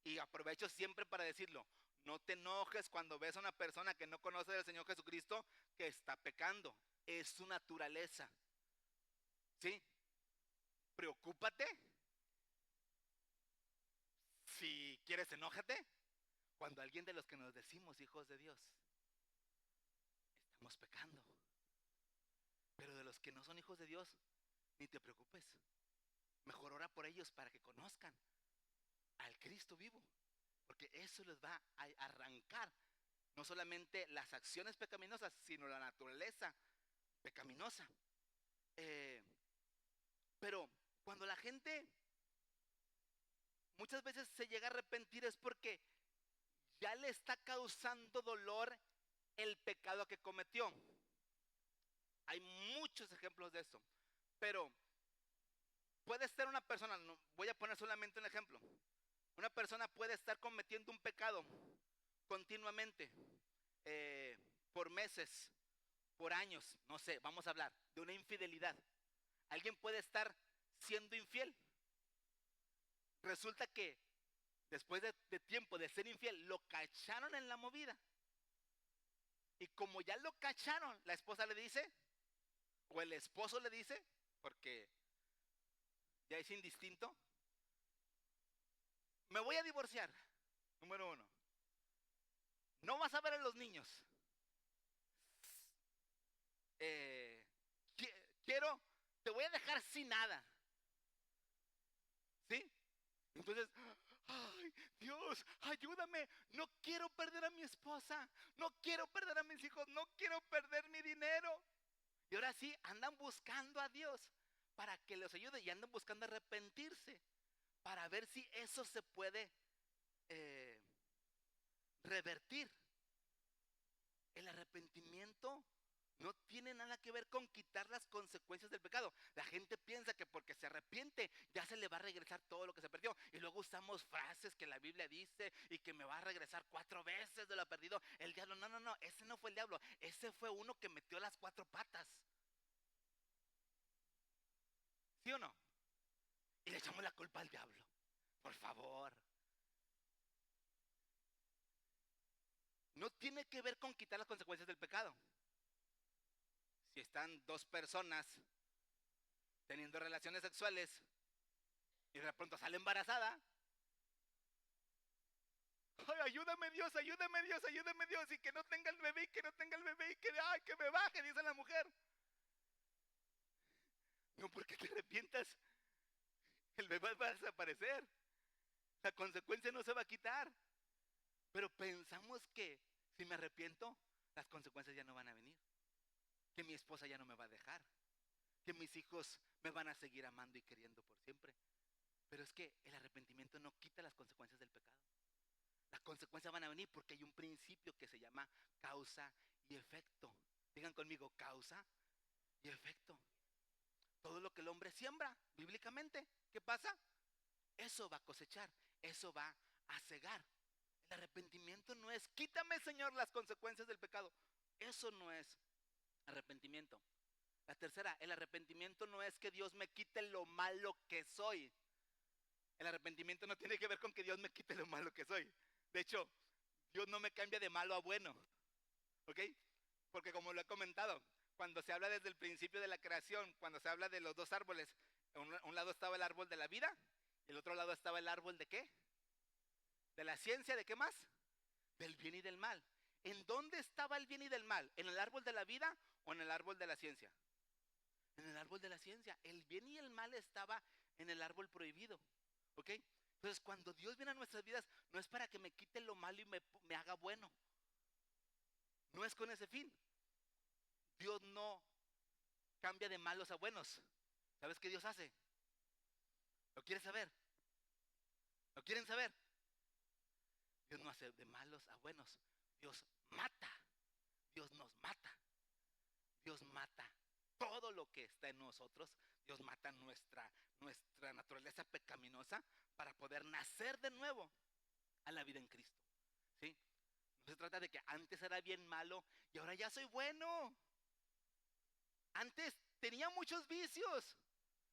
A: Y aprovecho siempre para decirlo, no te enojes cuando ves a una persona que no conoce del Señor Jesucristo que está pecando. Es su naturaleza. ¿Sí? Preocúpate. Si quieres, enójate. Cuando alguien de los que nos decimos hijos de Dios estamos pecando. Pero de los que no son hijos de Dios, ni te preocupes. Mejor ora por ellos para que conozcan al Cristo vivo. Porque eso les va a arrancar no solamente las acciones pecaminosas, sino la naturaleza pecaminosa. Pero cuando la gente muchas veces se llega a arrepentir es porque ya le está causando dolor el pecado que cometió. Hay muchos ejemplos de esto. Pero puede ser una persona, no, voy a poner solamente un ejemplo. Una persona puede estar cometiendo un pecado continuamente, por meses, por años, no sé, vamos a hablar de una infidelidad. Alguien puede estar siendo infiel. Resulta que después de tiempo de ser infiel, lo cacharon en la movida. Y como ya lo cacharon, la esposa le dice, o el esposo le dice, porque ya es indistinto, me voy a divorciar, número uno. No vas a ver a los niños. Eh, quiero, te voy a dejar sin nada. ¿Sí? Entonces, ay, Dios, ayúdame. No quiero perder a mi esposa. No quiero perder a mis hijos. No quiero perder mi dinero. Y ahora sí, andan buscando a Dios para que los ayude y andan buscando arrepentirse para ver si eso se puede eh, revertir. El arrepentimiento no tiene nada que ver con quitar las consecuencias del pecado. La gente piensa que porque se arrepiente ya se le va a regresar todo lo que se perdió. Y luego usamos frases que la Biblia dice y que me va a regresar 4 veces de lo perdido el diablo. No, ese no fue el diablo. Ese fue uno que metió las 4 patas. ¿Sí o no? Y le echamos la culpa al diablo. Por favor. No tiene que ver con quitar las consecuencias del pecado. Si están 2 personas teniendo relaciones sexuales y de pronto sale embarazada, ay, ayúdame Dios, ayúdame Dios, ayúdame Dios, y que no tenga el bebé, y que no tenga el bebé, y que, ay, que me baje, dice la mujer. No, porque te arrepientas, el bebé va a desaparecer, la consecuencia no se va a quitar. Pero pensamos que si me arrepiento, las consecuencias ya no van a venir, que mi esposa ya no me va a dejar, que mis hijos me van a seguir amando y queriendo por siempre. Pero es que el arrepentimiento no quita las consecuencias del pecado. Las consecuencias van a venir porque hay un principio que se llama causa y efecto. Digan conmigo, causa y efecto. Todo lo que el hombre siembra, bíblicamente, ¿qué pasa? Eso va a cosechar, eso va a cegar. El arrepentimiento no es, quítame Señor las consecuencias del pecado. Eso no es arrepentimiento. La tercera, el arrepentimiento no es que Dios me quite lo malo que soy. El arrepentimiento no tiene que ver con que Dios me quite lo malo que soy. De hecho, Dios no me cambia de malo a bueno. ¿Ok? Porque como lo he comentado, Cuando se habla desde el principio de la creación, cuando se habla de los dos árboles, un lado estaba el árbol de la vida y el otro lado estaba el árbol de ¿qué? De la ciencia, ¿de qué más? Del bien y del mal. ¿En dónde estaba el bien y del mal? ¿En el árbol de la vida o en el árbol de la ciencia? En el árbol de la ciencia. El bien y el mal estaba en el árbol prohibido. ¿Ok? Entonces, cuando Dios viene a nuestras vidas, no es para que me quite lo malo y me haga bueno. No es con ese fin. Dios no cambia de malos a buenos. ¿Sabes qué Dios hace? ¿Lo quieres saber? ¿Lo quieren saber? Dios no hace de malos a buenos. Dios mata. Dios nos mata. Dios mata todo lo que está en nosotros. Dios mata nuestra naturaleza pecaminosa para poder nacer de nuevo a la vida en Cristo. ¿Sí? No se trata de que antes era bien malo y ahora ya soy bueno. Antes tenía muchos vicios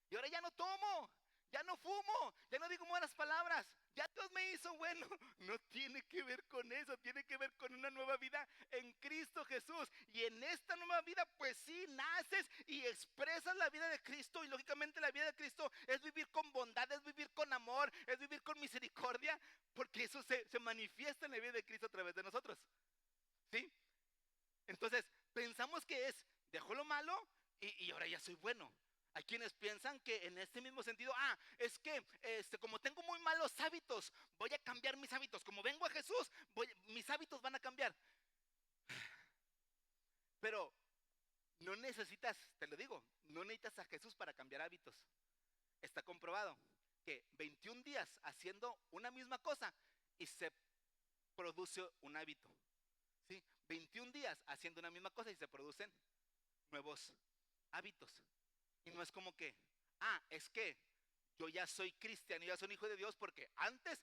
A: y ahora ya no tomo, ya no fumo, ya no digo malas palabras. Ya Dios me hizo bueno. No tiene que ver con eso, tiene que ver con una nueva vida en Cristo Jesús. Y en esta nueva vida, pues sí, naces y expresas la vida de Cristo. Y lógicamente la vida de Cristo es vivir con bondad, es vivir con amor, es vivir con misericordia. Porque eso se manifiesta en la vida de Cristo a través de nosotros. ¿Sí? Entonces, pensamos que es, dejo lo malo y ahora ya soy bueno. Hay quienes piensan que en este mismo sentido, es que como tengo muy malos hábitos, voy a cambiar mis hábitos. Como vengo a Jesús, mis hábitos van a cambiar. Pero no necesitas, te lo digo, no necesitas a Jesús para cambiar hábitos. Está comprobado que 21 días haciendo una misma cosa y se produce un hábito. ¿Sí? 21 días haciendo una misma cosa y se producen nuevos hábitos. Y no es como que, es que yo ya soy cristiano, ya soy un hijo de Dios, porque antes,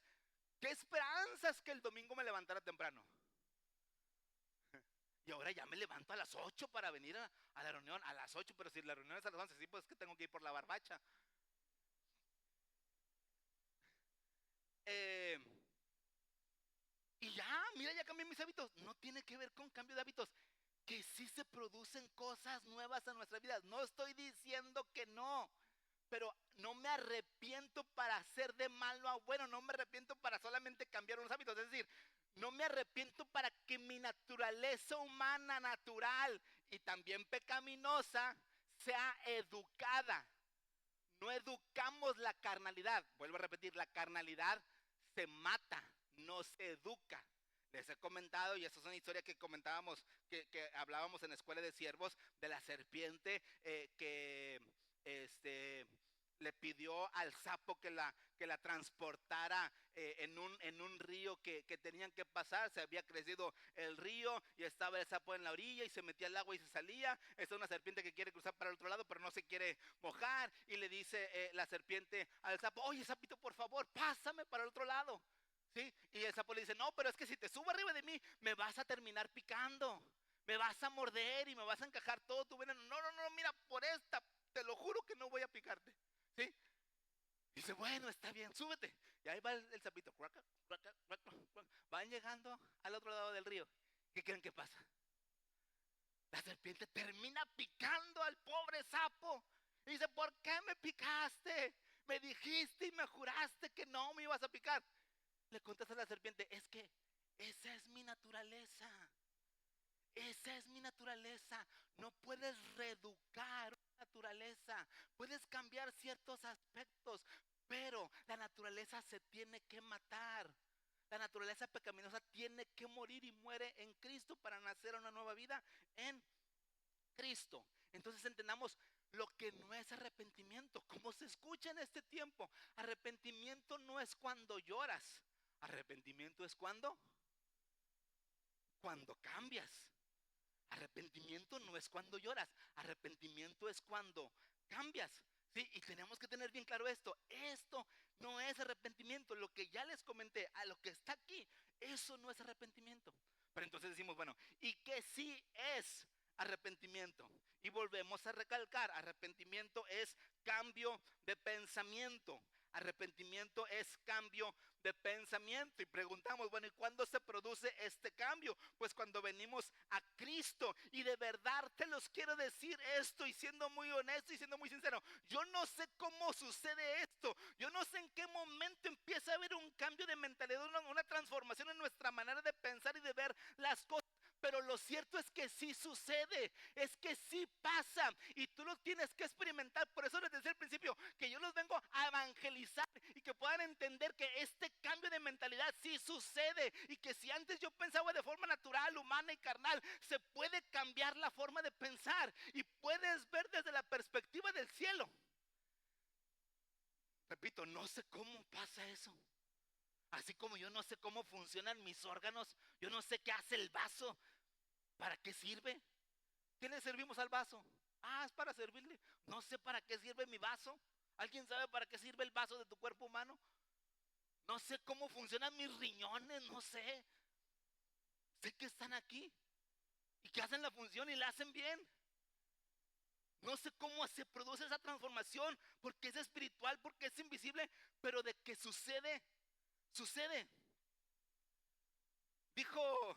A: ¿qué esperanzas que el domingo me levantara temprano? Y ahora ya me levanto a las 8 para venir a la reunión, a las 8, pero si la reunión es a las 11, sí, pues es que tengo que ir por la barbacha. Y ya, mira, ya cambié mis hábitos. No tiene que ver con cambio de hábitos. Que sí se producen cosas nuevas en nuestras vidas. No estoy diciendo que no. Pero no me arrepiento para hacer de malo a bueno, no me arrepiento para solamente cambiar unos hábitos, es decir, no me arrepiento para que mi naturaleza humana natural y también pecaminosa sea educada. No educamos la carnalidad, vuelvo a repetir, la carnalidad se mata, no se educa. Les he comentado, y esa es una historia que comentábamos, que hablábamos en la escuela de siervos, de la serpiente que le pidió al sapo que la transportara en un río que tenían que pasar. Se había crecido el río y estaba el sapo en la orilla y se metía al agua y se salía. Es una serpiente que quiere cruzar para el otro lado, pero no se quiere mojar. Y le dice la serpiente al sapo: oye, sapito, por favor, pásame para el otro lado. ¿Sí? Y el sapo le dice: no, pero es que si te subo arriba de mí, me vas a terminar picando. Me vas a morder y me vas a encajar todo tu veneno. No, no, no, mira, por esta, te lo juro que no voy a picarte. ¿Sí? Dice: bueno, está bien, súbete. Y ahí va el sapito. Van llegando al otro lado del río. ¿Qué creen que pasa? La serpiente termina picando al pobre sapo. Y dice: ¿por qué me picaste? Me dijiste y me juraste que no me ibas a picar. Le contesta a la serpiente: es que esa es mi naturaleza. Esa es mi naturaleza. No puedes reeducar una naturaleza. Puedes cambiar ciertos aspectos, pero la naturaleza se tiene que matar. La naturaleza pecaminosa tiene que morir y muere en Cristo para nacer a una nueva vida en Cristo. Entonces entendamos lo que no es arrepentimiento. Como se escucha en este tiempo, arrepentimiento no es cuando lloras. Arrepentimiento es cuando cambias. Arrepentimiento no es cuando lloras, arrepentimiento es cuando cambias. Sí, y tenemos que tener bien claro esto. Esto no es arrepentimiento. Lo que ya les comenté, a lo que está aquí, eso no es arrepentimiento. Pero entonces decimos: bueno, ¿y qué sí es arrepentimiento? Y volvemos a recalcar: arrepentimiento es cambio de pensamiento. Arrepentimiento es cambio de pensamiento. Y preguntamos, bueno, ¿y cuándo se produce este cambio? Pues cuando venimos a Cristo. Y de verdad te los quiero decir esto, y siendo muy honesto y siendo muy sincero, yo no sé cómo sucede esto. Yo no sé en qué momento empieza a haber un cambio de mentalidad, una transformación en nuestra manera de pensar y de ver las cosas. Pero lo cierto es que sí sucede, es que sí pasa, y tú lo tienes que experimentar. Por eso les decía al principio que yo los vengo a evangelizar y que puedan entender que este cambio de mentalidad sí sucede, y que si antes yo pensaba de forma natural, humana y carnal, se puede cambiar la forma de pensar y puedes ver desde la perspectiva del cielo. Repito, no sé cómo pasa eso. Así como yo no sé cómo funcionan mis órganos, yo no sé qué hace el vaso, para qué sirve. ¿Qué le servimos al vaso? Ah, es para servirle. No sé para qué sirve mi vaso. ¿Alguien sabe para qué sirve el vaso de tu cuerpo humano? No sé cómo funcionan mis riñones, no sé. Sé que están aquí y que hacen la función y la hacen bien. No sé cómo se produce esa transformación, porque es espiritual, porque es invisible, pero de que sucede, sucede. Dijo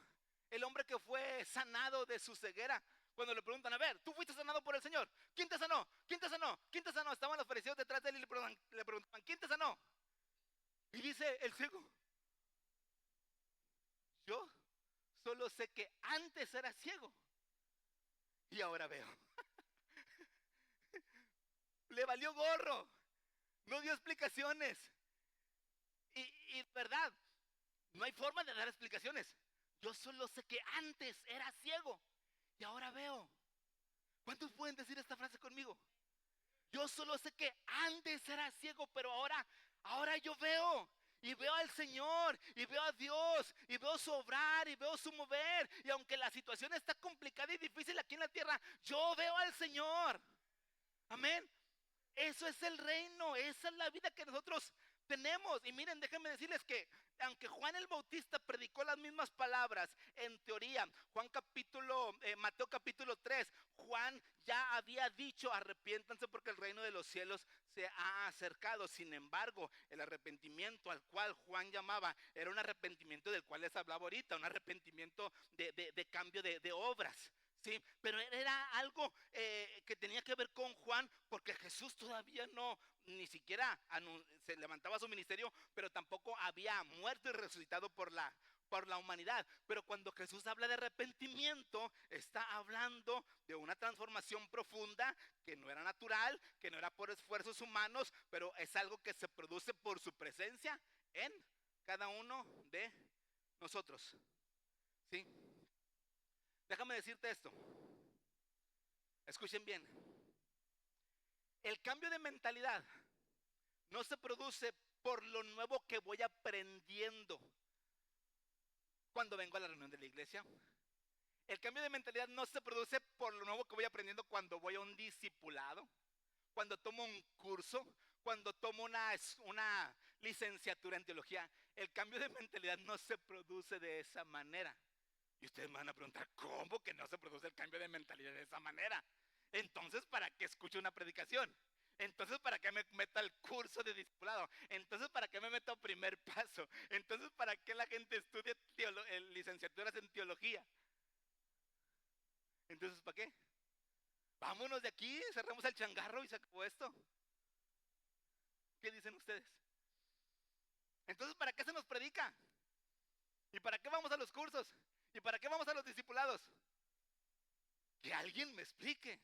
A: el hombre que fue sanado de su ceguera, cuando le preguntan, a ver, ¿tú fuiste sanado por el Señor? ¿Quién te sanó? ¿Quién te sanó? ¿Quién te sanó? Estaban los fariseos detrás de él y le preguntaban, ¿quién te sanó? Y dice el ciego, yo solo sé que antes era ciego y ahora veo. Le valió gorro, no dio explicaciones. Y verdad, no hay forma de dar explicaciones. Yo solo sé que antes era ciego y ahora veo. ¿Cuántos pueden decir esta frase conmigo? Yo solo sé que antes era ciego, pero ahora yo veo. Y veo al Señor, y veo a Dios, y veo su obrar, y veo su mover. Y aunque la situación está complicada y difícil aquí en la tierra, yo veo al Señor. Amén. Eso es el reino, esa es la vida que nosotros tenemos. Y miren, déjenme decirles que aunque Juan el Bautista predicó las mismas palabras, en teoría, Mateo capítulo 3, Juan ya había dicho, arrepiéntanse porque el reino de los cielos se ha acercado. Sin embargo, el arrepentimiento al cual Juan llamaba era un arrepentimiento del cual les hablaba ahorita, un arrepentimiento de cambio de obras. Sí, pero era algo que tenía que ver con Juan, porque Jesús todavía no, ni siquiera se levantaba su ministerio, pero tampoco había muerto y resucitado por la humanidad. Pero cuando Jesús habla de arrepentimiento, está hablando de una transformación profunda que no era natural, que no era por esfuerzos humanos, pero es algo que se produce por su presencia en cada uno de nosotros. ¿Sí? Déjame decirte esto. Escuchen bien. El cambio de mentalidad no se produce por lo nuevo que voy aprendiendo cuando vengo a la reunión de la iglesia. El cambio de mentalidad no se produce por lo nuevo que voy aprendiendo cuando voy a un discipulado, cuando tomo un curso, cuando tomo una licenciatura en teología. El cambio de mentalidad no se produce de esa manera. Y ustedes me van a preguntar, ¿cómo que no se produce el cambio de mentalidad de esa manera? Entonces, ¿para qué escucho una predicación? Entonces, ¿para qué me meto al curso de discipulado? Entonces, ¿para qué me meto a primer paso? Entonces, ¿para qué la gente estudia licenciaturas en teología? Entonces, ¿para qué? Vámonos de aquí, cerramos el changarro y se acabó esto. ¿Qué dicen ustedes? Entonces, ¿para qué se nos predica? ¿Y para qué vamos a los cursos? ¿Y para qué vamos a los discipulados? Que alguien me explique.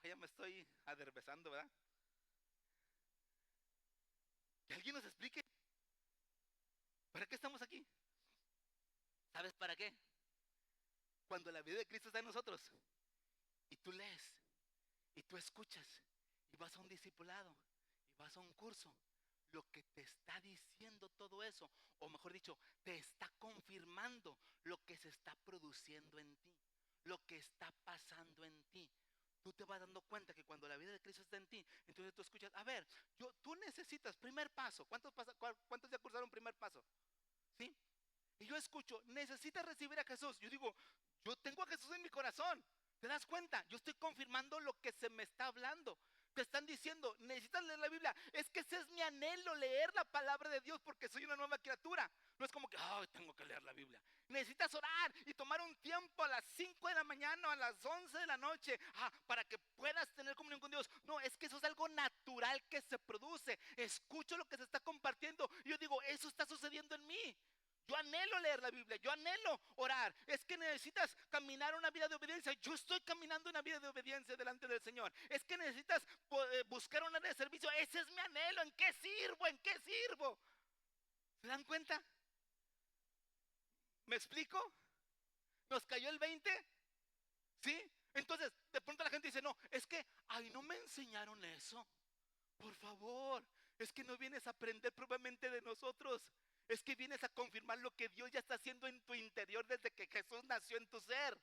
A: Ay, ya me estoy aderezando, ¿verdad? Que alguien nos explique. ¿Para qué estamos aquí? ¿Sabes para qué? Cuando la vida de Cristo está en nosotros y tú lees y tú escuchas y vas a un discipulado y vas a un curso, lo que te está diciendo todo eso, o mejor dicho, te está confirmando lo que se está produciendo en ti, lo que está pasando en ti. Tú te vas dando cuenta que cuando la vida de Cristo está en ti, entonces tú escuchas, a ver, tú necesitas primer paso. ¿Cuántos ya cursaron primer paso? ¿Sí? Y yo escucho, necesitas recibir a Jesús. Yo digo, yo tengo a Jesús en mi corazón. ¿Te das cuenta? Yo estoy confirmando lo que se me está hablando. te están diciendo, necesitas leer la Biblia. Es que ese es mi anhelo, leer la palabra de Dios, porque soy una nueva criatura. No es como que, tengo que leer la Biblia. Necesitas orar y tomar un tiempo a las 5 de la mañana o a las 11 de la noche, para que puedas tener comunión con Dios. No, es que eso es algo natural que se produce. Escucho lo que se está compartiendo y yo digo, eso está sucediendo en mí. Yo anhelo leer la Biblia, yo anhelo orar. Es que necesitas caminar una vida de obediencia. Yo estoy caminando una vida de obediencia delante del Señor. Es que necesitas buscar un área de servicio. Ese es mi anhelo. ¿En qué sirvo? ¿En qué sirvo? ¿Se dan cuenta? ¿Me explico? ¿Nos cayó el 20? ¿Sí? Entonces, de pronto la gente dice, no, es que, no me enseñaron eso. Por favor, es que no vienes a aprender propiamente de nosotros. Es que vienes a confirmar lo que Dios ya está haciendo en tu interior desde que Jesús nació en tu ser.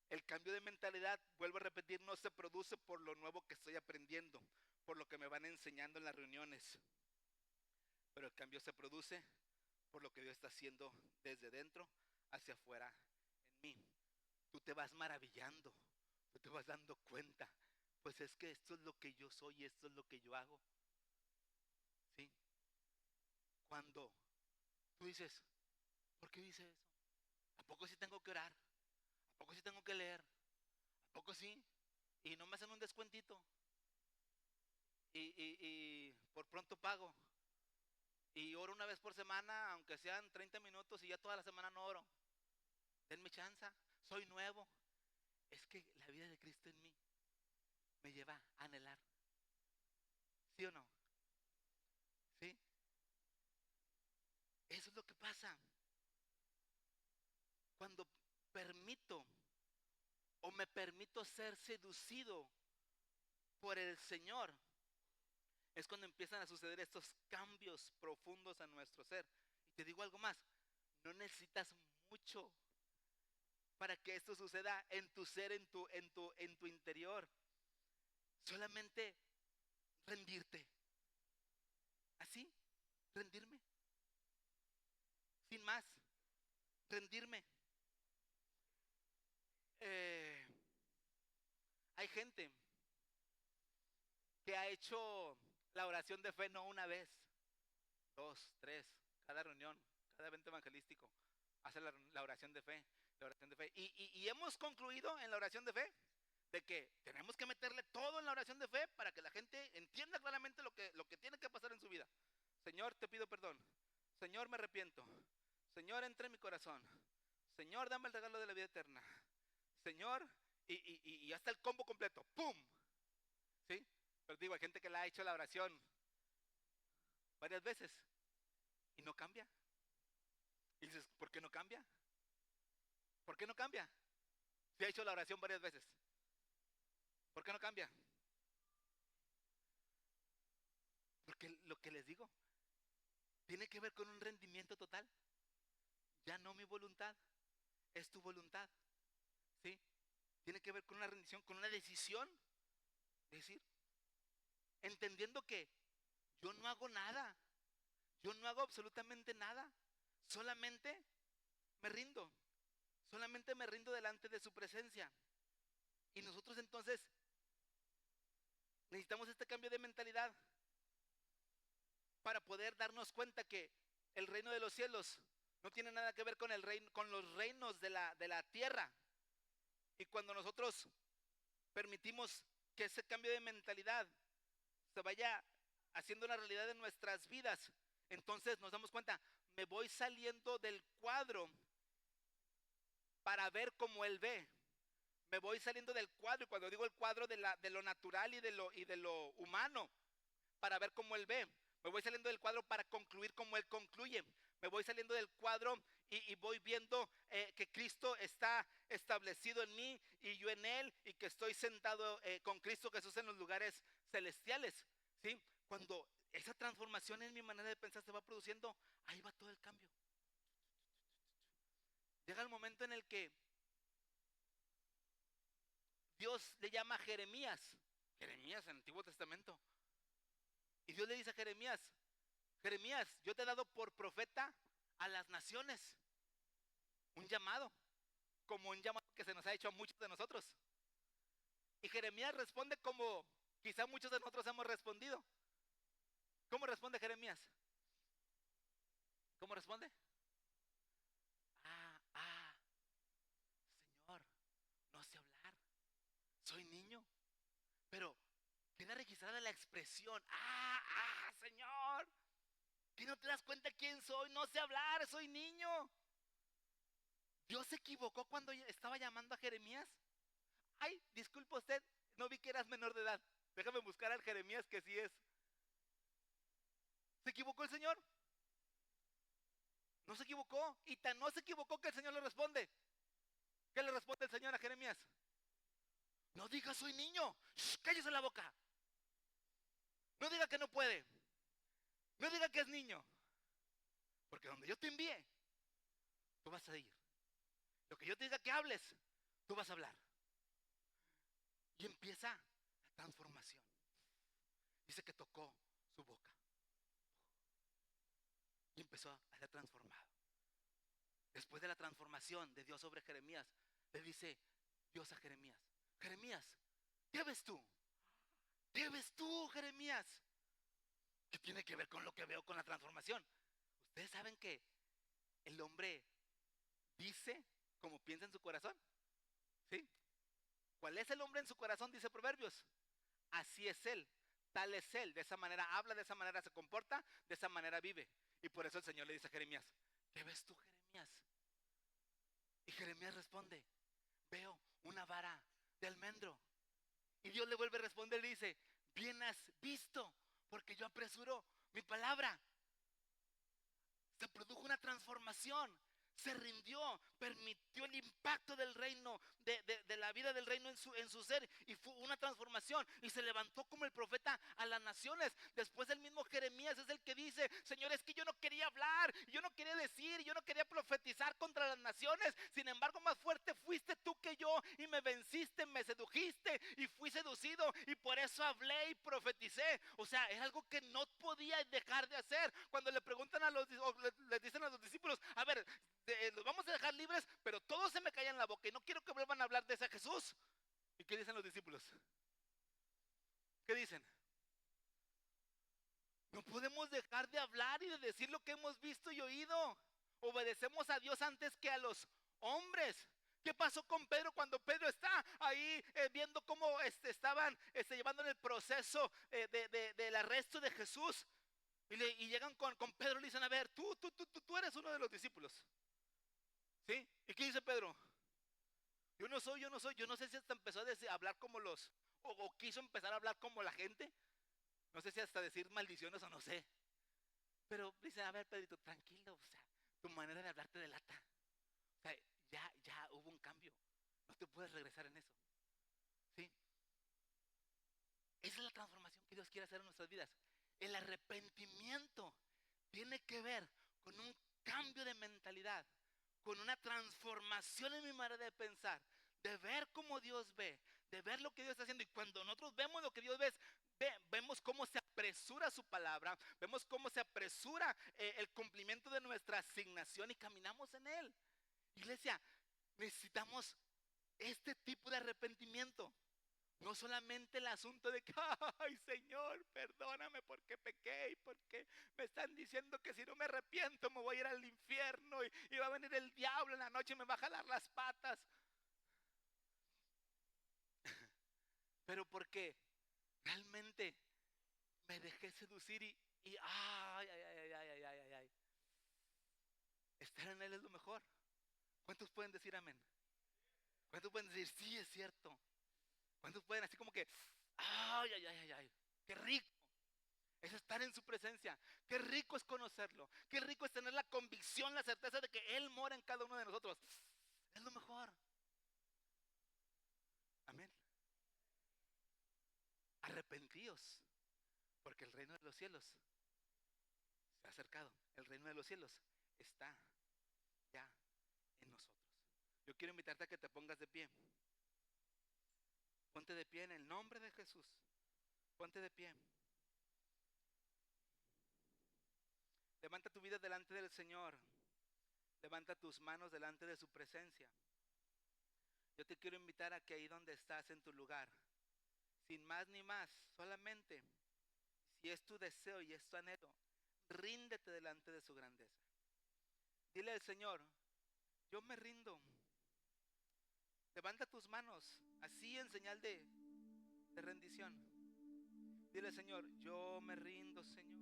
A: El cambio de mentalidad, vuelvo a repetir, no se produce por lo nuevo que estoy aprendiendo, por lo que me van enseñando en las reuniones. Pero el cambio se produce por lo que Dios está haciendo desde dentro hacia afuera en mí. Tú te vas maravillando, tú te vas dando cuenta. Pues es que esto es lo que yo soy, esto es lo que yo hago. ¿Sí? Cuando tú dices, ¿por qué dice eso? ¿A poco sí tengo que orar? ¿A poco sí tengo que leer? ¿A poco sí? Y no me hacen un descuentito. Y por pronto pago. Y oro una vez por semana, aunque sean 30 minutos, y ya toda la semana no oro. Denme chance, soy nuevo. Es que la vida de Cristo en mí me lleva a anhelar. ¿Sí o no? ¿Sí? Eso es lo que pasa. Cuando permito o me permito ser seducido por el Señor, es cuando empiezan a suceder estos cambios profundos a nuestro ser. Y te digo algo más, no necesitas mucho para que esto suceda en tu ser, en tu interior. Solamente rendirte. Así, rendirme. Sin más, rendirme. Hay gente que ha hecho la oración de fe no una vez, 2, 3, cada reunión, cada evento evangelístico, hace la oración de fe, la oración de fe. Y hemos concluido en la oración de fe de que tenemos que meterle todo en la oración de fe para que la gente entienda claramente lo que tiene que pasar en su vida. Señor, te pido perdón. Señor, me arrepiento. Señor, entra en mi corazón. Señor, dame el regalo de la vida eterna. Señor, y hasta el combo completo. ¡Pum! ¿Sí? Pero digo, hay gente que la ha hecho la oración varias veces y no cambia. Y dices, ¿por qué no cambia? ¿Por qué no cambia? Si ha hecho la oración varias veces, ¿por qué no cambia? Porque lo que les digo tiene que ver con un rendimiento total. Ya no mi voluntad, es tu voluntad. ¿Sí? Tiene que ver con una rendición, con una decisión. Es decir, entendiendo que yo no hago nada, yo no hago absolutamente nada, solamente me rindo, solamente me rindo delante de su presencia. Y nosotros entonces necesitamos este cambio de mentalidad para poder darnos cuenta que el reino de los cielos no tiene nada que ver con el reino, con los reinos de la tierra. Y cuando nosotros permitimos que ese cambio de mentalidad se vaya haciendo una realidad en nuestras vidas, entonces nos damos cuenta, me voy saliendo del cuadro para ver cómo Él ve. Me voy saliendo del cuadro, y cuando digo el cuadro de lo natural y de lo humano, para ver cómo Él ve. Me voy saliendo del cuadro para concluir como Él concluye. Me voy saliendo del cuadro y voy viendo que Cristo está establecido en mí y yo en Él, y que estoy sentado con Cristo Jesús en los lugares celestiales. ¿Sí? Cuando esa transformación en mi manera de pensar se va produciendo, ahí va todo el cambio. Llega el momento en el que Dios le llama a Jeremías en el Antiguo Testamento. Y Dios le dice a Jeremías, Jeremías, yo te he dado por profeta a las naciones. Un llamado. como un llamado que se nos ha hecho a muchos de nosotros. Y Jeremías responde como quizá muchos de nosotros hemos respondido. ¿Cómo responde Jeremías? ¿Cómo responde? Señor, no sé hablar, soy niño. Pero queda registrada la expresión, Señor, ¿que no te das cuenta quién soy? No sé hablar, soy niño. ¿Dios se equivocó cuando estaba llamando a Jeremías? Ay, disculpa usted, no vi que eras menor de edad. Déjame buscar al Jeremías que sí es. ¿Se equivocó el Señor? No se equivocó. Y tan no se equivocó que el Señor le responde. ¿Qué le responde el Señor a Jeremías? No diga soy niño. Shh, cállese la boca. No diga que no puede. No diga que es niño. Porque donde yo te envíe, tú vas a ir. Lo que yo te diga que hables, tú vas a hablar. Y empieza la transformación. Dice que tocó su boca. Y empezó a ser transformado. Después de la transformación de Dios sobre Jeremías, le dice Dios a Jeremías: Jeremías, ¿qué ves tú? ¿Qué ves tú, Jeremías? ¿Qué tiene que ver con lo que veo con la transformación? Ustedes saben que el hombre dice como piensa en su corazón. ¿Sí? ¿Cuál es el hombre en su corazón? Dice Proverbios. Así es él, tal es él. De esa manera habla, de esa manera se comporta, de esa manera vive. Y por eso el Señor le dice a Jeremías: ¿qué ves tú, Jeremías? Y Jeremías responde: veo una vara de almendro. Y Dios le vuelve a responder y le dice: bien has visto, porque yo apresuro mi palabra. Se produjo una transformación. Se rindió, permitió el impacto del reino, de la vida del reino en su ser, y fue una transformación, y se levantó como el profeta a las naciones. Después el mismo Jeremías es el que dice: Señor, es que yo no quería hablar, yo no quería decir, yo no quería profetizar contra las naciones, sin embargo más fuerte fuiste tú que yo, y me venciste, me sedujiste, y fui seducido, y por eso hablé y profeticé. O sea, es algo que no podía dejar de hacer. Cuando le preguntan a los, o les dicen a los discípulos: a ver, los vamos a dejar libres, pero todos se me callan la boca y no quiero que vuelvan a hablar de ese Jesús. ¿Y qué dicen los discípulos? ¿Qué dicen? No podemos dejar de hablar y de decir lo que hemos visto y oído. Obedecemos a Dios antes que a los hombres. ¿Qué pasó con Pedro cuando Pedro está ahí viendo cómo estaban llevando en el proceso del arresto de Jesús? Y llegan con Pedro y le dicen: a ver, tú eres uno de los discípulos. ¿Sí? ¿Y qué dice Pedro? Yo no soy. Yo no sé si hasta empezó a hablar como o quiso empezar a hablar como la gente. No sé si hasta decir maldiciones o no sé. Pero dice: a ver, Pedrito, tranquilo, o sea, tu manera de hablar te delata. O sea, ya hubo un cambio. No te puedes regresar en eso. ¿Sí? Esa es la transformación que Dios quiere hacer en nuestras vidas. El arrepentimiento tiene que ver con un cambio de mentalidad, con una transformación en mi manera de pensar, de ver cómo Dios ve, de ver lo que Dios está haciendo. Y cuando nosotros vemos lo que Dios ve, vemos cómo se apresura su palabra, vemos cómo se apresura el cumplimiento de nuestra asignación, y caminamos en él. Iglesia, necesitamos este tipo de arrepentimiento. No solamente el asunto de que, ay Señor, perdóname porque pequé y porque me están diciendo que si no me arrepiento me voy a ir al infierno, y va a venir el diablo en la noche y me va a jalar las patas. Pero porque realmente me dejé seducir y ay. Estar en él es lo mejor. ¿Cuántos pueden decir amén? ¿Cuántos pueden decir sí, es cierto? ¿Cuántos pueden así como que ay, qué rico es estar en su presencia? Qué rico es conocerlo. Qué rico es tener la convicción, la certeza de que Él mora en cada uno de nosotros. Es lo mejor. Amén. Arrepentíos, porque el reino de los cielos se ha acercado. El reino de los cielos está ya en nosotros. Yo quiero invitarte a que te pongas de pie. Ponte de pie en el nombre de Jesús. Ponte de pie. Levanta tu vida delante del Señor. Levanta tus manos delante de su presencia. Yo te quiero invitar a que ahí donde estás en tu lugar, sin más ni más, solamente, si es tu deseo y es tu anhelo, ríndete delante de su grandeza. Dile al Señor, yo me rindo. Levanta tus manos, así en señal de rendición. Dile, Señor, yo me rindo, Señor.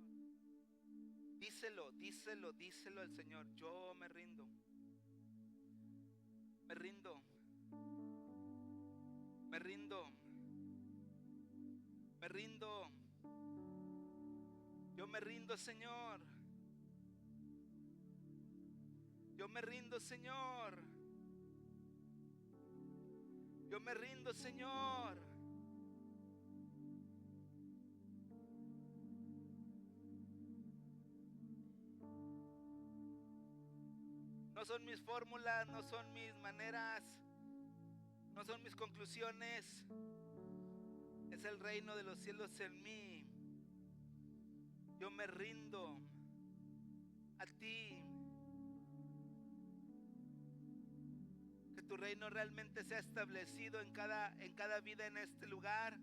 A: Díselo, díselo, díselo al Señor, yo me rindo. Me rindo. Me rindo. Me rindo. Yo me rindo, Señor. Yo me rindo, Señor. Yo me rindo, Señor. No son mis fórmulas, no son mis maneras, no son mis conclusiones. Es el reino de los cielos en mí. Yo me rindo a ti. Que tu reino realmente sea establecido en cada vida en este lugar.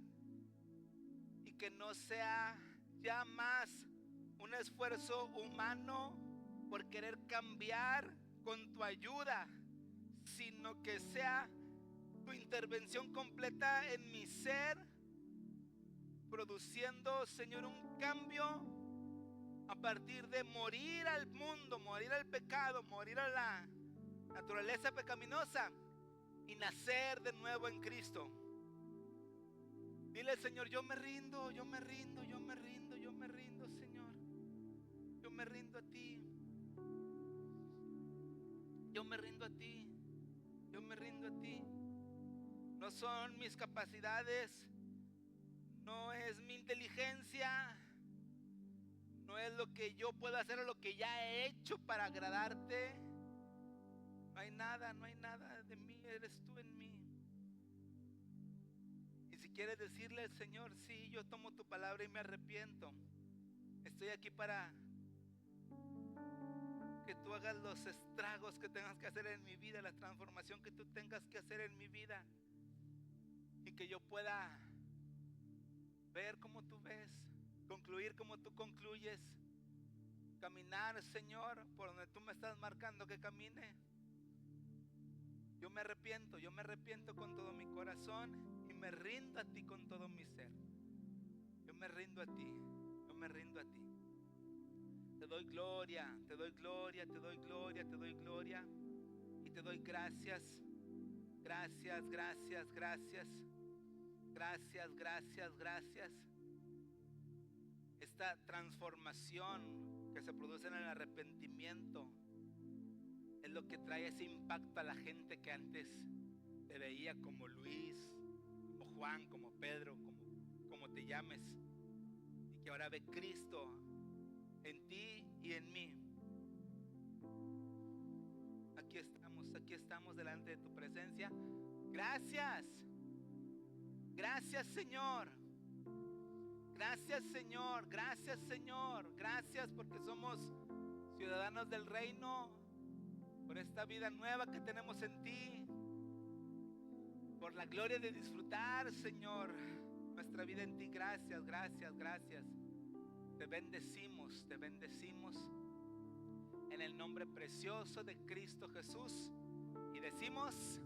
A: Y que no sea ya más un esfuerzo humano por querer cambiar con tu ayuda, sino que sea tu intervención completa en mi ser, produciendo, Señor, un cambio a partir de morir al mundo, morir al pecado, morir a la naturaleza pecaminosa y nacer de nuevo en Cristo. Dile, Señor, yo me rindo, yo me rindo, yo me rindo, yo me rindo, Señor. Yo me rindo a ti. Yo me rindo a ti. Yo me rindo a ti. No son mis capacidades, no es mi inteligencia, no es lo que yo puedo hacer o lo que ya he hecho para agradarte. No hay nada de mí, eres tú en mí. Y si quieres decirle al Señor, sí, yo tomo tu palabra y me arrepiento, estoy aquí para que tú hagas los estragos que tengas que hacer en mi vida, la transformación que tú tengas que hacer en mi vida, y que yo pueda ver como tú ves, concluir como tú concluyes, caminar, Señor, por donde tú me estás marcando que camine. Yo me arrepiento con todo mi corazón y me rindo a ti con todo mi ser. Yo me rindo a ti, yo me rindo a ti. Te doy gloria, te doy gloria, te doy gloria, te doy gloria y te doy gracias. Gracias, gracias, gracias. Gracias, gracias, gracias. Esta transformación que se produce en el arrepentimiento es lo que trae ese impacto a la gente que antes te veía como Luis, como Juan, como Pedro, como te llames, y que ahora ve Cristo en ti y en mí. Aquí estamos delante de tu presencia. Gracias. Gracias, Señor. Gracias, Señor. Gracias, Señor. Gracias porque somos ciudadanos del reino, por esta vida nueva que tenemos en ti, por la gloria de disfrutar, Señor, nuestra vida en ti. Gracias, gracias, gracias. Te bendecimos en el nombre precioso de Cristo Jesús. Y decimos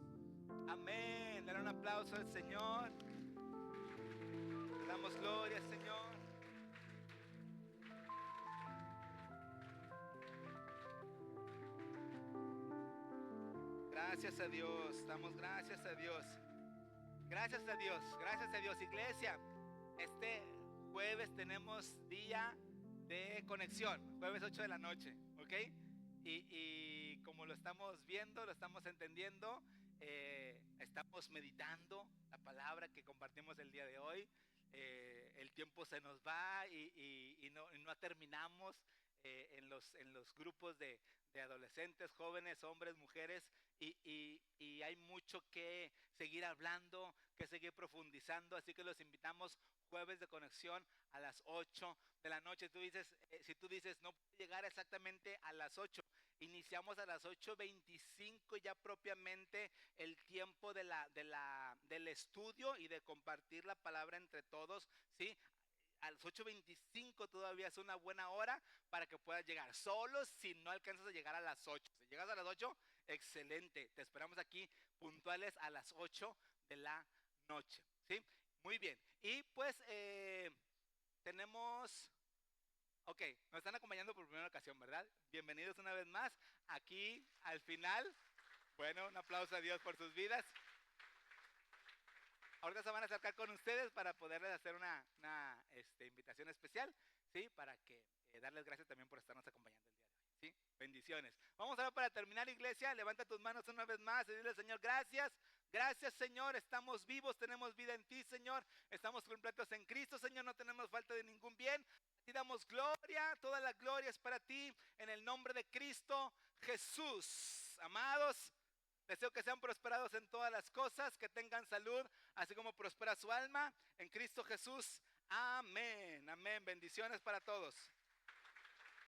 A: amén. Dale un aplauso al Señor. Le damos gloria, Señor. Gracias a Dios, damos gracias a Dios. Gracias a Dios, gracias a Dios. Iglesia, este jueves tenemos día de conexión, jueves 8 de la noche, ¿ok? Y como lo estamos viendo, lo estamos entendiendo, estamos meditando la palabra que compartimos el día de hoy. El tiempo se nos va y no terminamos en los grupos de adolescentes, jóvenes, hombres, mujeres, y hay mucho que seguir hablando, que seguir profundizando, así que los invitamos jueves de conexión a las 8 de la noche. Si tú dices, no puedo llegar exactamente a las 8, Iniciamos a las 8:25 ya propiamente el tiempo del estudio y de compartir la palabra entre todos, ¿sí? A las 8:25 todavía es una buena hora para que puedas llegar. Solo si no alcanzas a llegar a las 8. Si llegas a las 8, excelente. Te esperamos aquí puntuales a las 8 de la noche, ¿sí? Muy bien. Y pues tenemos... Ok, nos están acompañando por primera ocasión, ¿verdad? Bienvenidos una vez más aquí al final. Bueno, un aplauso a Dios por sus vidas. Ahorita se van a acercar con ustedes para poderles hacer una invitación especial, ¿sí? Para que darles gracias también por estarnos acompañando el día de hoy, ¿sí? Bendiciones. Vamos a ver para terminar, iglesia. Levanta tus manos una vez más y dile al Señor, gracias. Gracias, Señor, estamos vivos, tenemos vida en ti, Señor. Estamos completos en Cristo, Señor, no tenemos falta de ningún bien. Te damos gloria, toda la gloria es para ti, en el nombre de Cristo Jesús. Amados, deseo que sean prosperados en todas las cosas, que tengan salud, así como prospera su alma, en Cristo Jesús. Amén, amén. Bendiciones para todos.